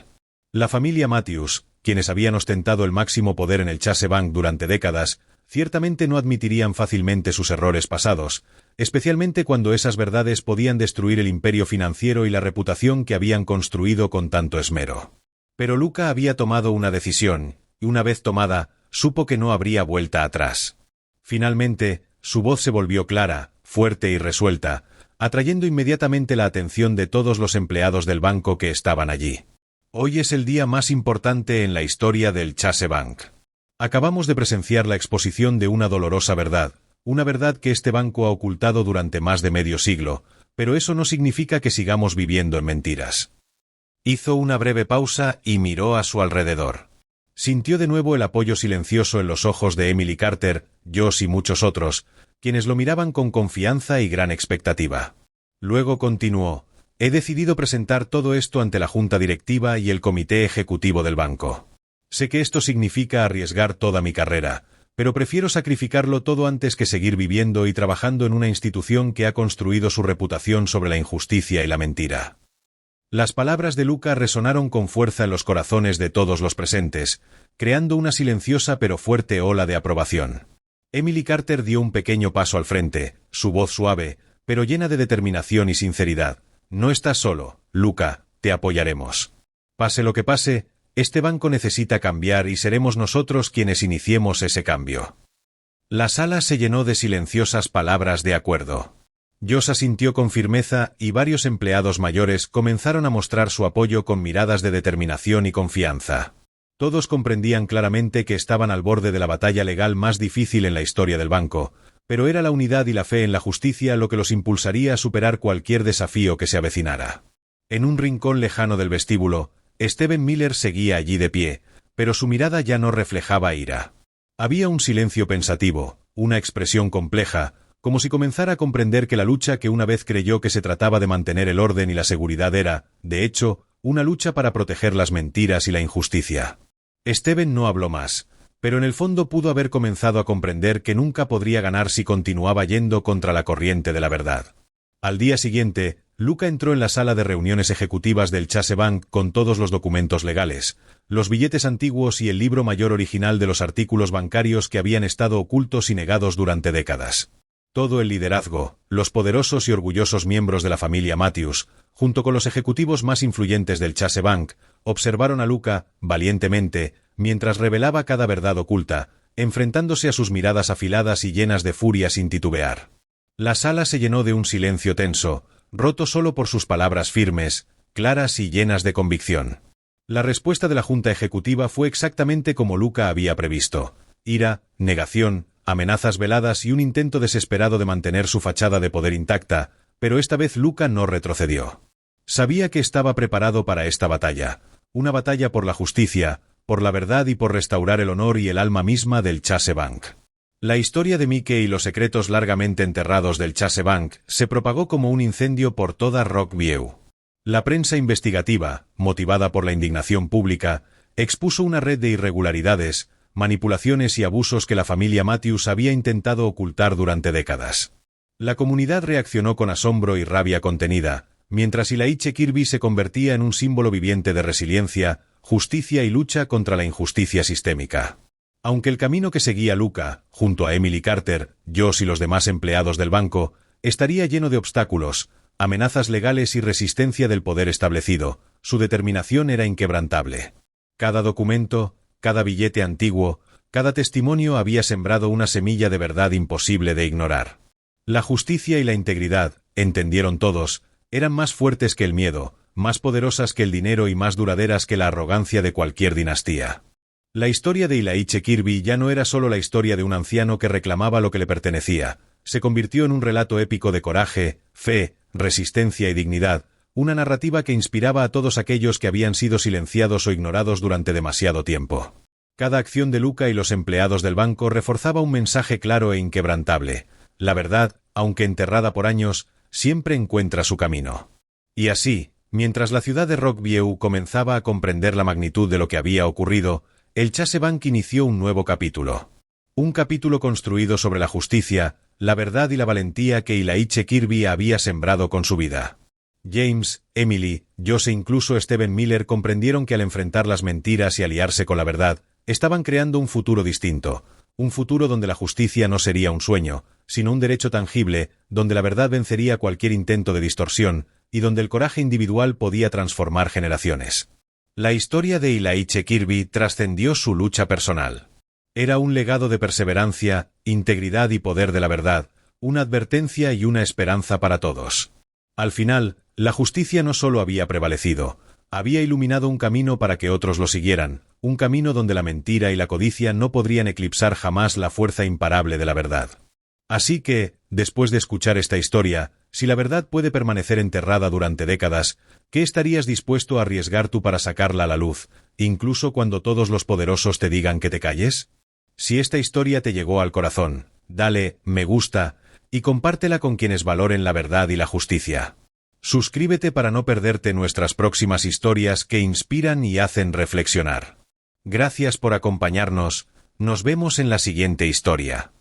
La familia Matthews, quienes habían ostentado el máximo poder en el Chase Bank durante décadas, ciertamente no admitirían fácilmente sus errores pasados, especialmente cuando esas verdades podían destruir el imperio financiero y la reputación que habían construido con tanto esmero. Pero Luca había tomado una decisión, y una vez tomada, supo que no habría vuelta atrás. Finalmente, su voz se volvió clara, fuerte y resuelta, atrayendo inmediatamente la atención de todos los empleados del banco que estaban allí. Hoy es el día más importante en la historia del Chase Bank. Acabamos de presenciar la exposición de una dolorosa verdad, una verdad que este banco ha ocultado durante más de medio siglo, pero eso no significa que sigamos viviendo en mentiras. Hizo una breve pausa y miró a su alrededor. Sintió de nuevo el apoyo silencioso en los ojos de Emily Carter, Josh y muchos otros, quienes lo miraban con confianza y gran expectativa. Luego continuó: he decidido presentar todo esto ante la junta directiva y el comité ejecutivo del banco. Sé que esto significa arriesgar toda mi carrera, pero prefiero sacrificarlo todo antes que seguir viviendo y trabajando en una institución que ha construido su reputación sobre la injusticia y la mentira. Las palabras de Luca resonaron con fuerza en los corazones de todos los presentes, creando una silenciosa pero fuerte ola de aprobación. Emily Carter dio un pequeño paso al frente, su voz suave, pero llena de determinación y sinceridad. No estás solo, Luca, te apoyaremos. Pase lo que pase, este banco necesita cambiar y seremos nosotros quienes iniciemos ese cambio. La sala se llenó de silenciosas palabras de acuerdo. Josh asintió con firmeza y varios empleados mayores comenzaron a mostrar su apoyo con miradas de determinación y confianza. Todos comprendían claramente que estaban al borde de la batalla legal más difícil en la historia del banco, pero era la unidad y la fe en la justicia lo que los impulsaría a superar cualquier desafío que se avecinara. En un rincón lejano del vestíbulo, Stephen Miller seguía allí de pie, pero su mirada ya no reflejaba ira. Había un silencio pensativo, una expresión compleja, como si comenzara a comprender que la lucha que una vez creyó que se trataba de mantener el orden y la seguridad era, de hecho, una lucha para proteger las mentiras y la injusticia. Stephen no habló más, pero en el fondo pudo haber comenzado a comprender que nunca podría ganar si continuaba yendo contra la corriente de la verdad. Al día siguiente, Luca entró en la sala de reuniones ejecutivas del Chase Bank con todos los documentos legales, los billetes antiguos y el libro mayor original de los artículos bancarios que habían estado ocultos y negados durante décadas. Todo el liderazgo, los poderosos y orgullosos miembros de la familia Matthews, junto con los ejecutivos más influyentes del Chase Bank, observaron a Luca, valientemente, mientras revelaba cada verdad oculta, enfrentándose a sus miradas afiladas y llenas de furia sin titubear. La sala se llenó de un silencio tenso, roto solo por sus palabras firmes, claras y llenas de convicción. La respuesta de la Junta Ejecutiva fue exactamente como Luca había previsto: ira, negación, amenazas veladas y un intento desesperado de mantener su fachada de poder intacta, pero esta vez Luca no retrocedió. Sabía que estaba preparado para esta batalla, una batalla por la justicia, por la verdad y por restaurar el honor y el alma misma del Chase Bank. La historia de Mickey y los secretos largamente enterrados del Chase Bank se propagó como un incendio por toda Rockview. La prensa investigativa, motivada por la indignación pública, expuso una red de irregularidades, manipulaciones y abusos que la familia Matthews había intentado ocultar durante décadas. La comunidad reaccionó con asombro y rabia contenida, mientras Ilaiche Kirby se convertía en un símbolo viviente de resiliencia, justicia y lucha contra la injusticia sistémica. Aunque el camino que seguía Luca, junto a Emily Carter, Josh y los demás empleados del banco, estaría lleno de obstáculos, amenazas legales y resistencia del poder establecido, su determinación era inquebrantable. Cada documento, cada billete antiguo, cada testimonio había sembrado una semilla de verdad imposible de ignorar. La justicia y la integridad, entendieron todos, eran más fuertes que el miedo, más poderosas que el dinero y más duraderas que la arrogancia de cualquier dinastía. La historia de Ilaiche Kirby ya no era solo la historia de un anciano que reclamaba lo que le pertenecía, se convirtió en un relato épico de coraje, fe, resistencia y dignidad, una narrativa que inspiraba a todos aquellos que habían sido silenciados o ignorados durante demasiado tiempo. Cada acción de Luca y los empleados del banco reforzaba un mensaje claro e inquebrantable: la verdad, aunque enterrada por años, siempre encuentra su camino. Y así, mientras la ciudad de Rockview comenzaba a comprender la magnitud de lo que había ocurrido, el Chase Bank inició un nuevo capítulo. Un capítulo construido sobre la justicia, la verdad y la valentía que Ilaiche Kirby había sembrado con su vida. James, Emily, Josh e incluso Stephen Miller comprendieron que al enfrentar las mentiras y aliarse con la verdad, estaban creando un futuro distinto, un futuro donde la justicia no sería un sueño, sino un derecho tangible, donde la verdad vencería cualquier intento de distorsión, y donde el coraje individual podía transformar generaciones. La historia de Ilaiche Kirby trascendió su lucha personal. Era un legado de perseverancia, integridad y poder de la verdad, una advertencia y una esperanza para todos. Al final, la justicia no solo había prevalecido, había iluminado un camino para que otros lo siguieran, un camino donde la mentira y la codicia no podrían eclipsar jamás la fuerza imparable de la verdad. Así que, después de escuchar esta historia, si la verdad puede permanecer enterrada durante décadas, ¿qué estarías dispuesto a arriesgar tú para sacarla a la luz, incluso cuando todos los poderosos te digan que te calles? Si esta historia te llegó al corazón, dale me gusta y compártela con quienes valoren la verdad y la justicia. Suscríbete para no perderte nuestras próximas historias que inspiran y hacen reflexionar. Gracias por acompañarnos, nos vemos en la siguiente historia.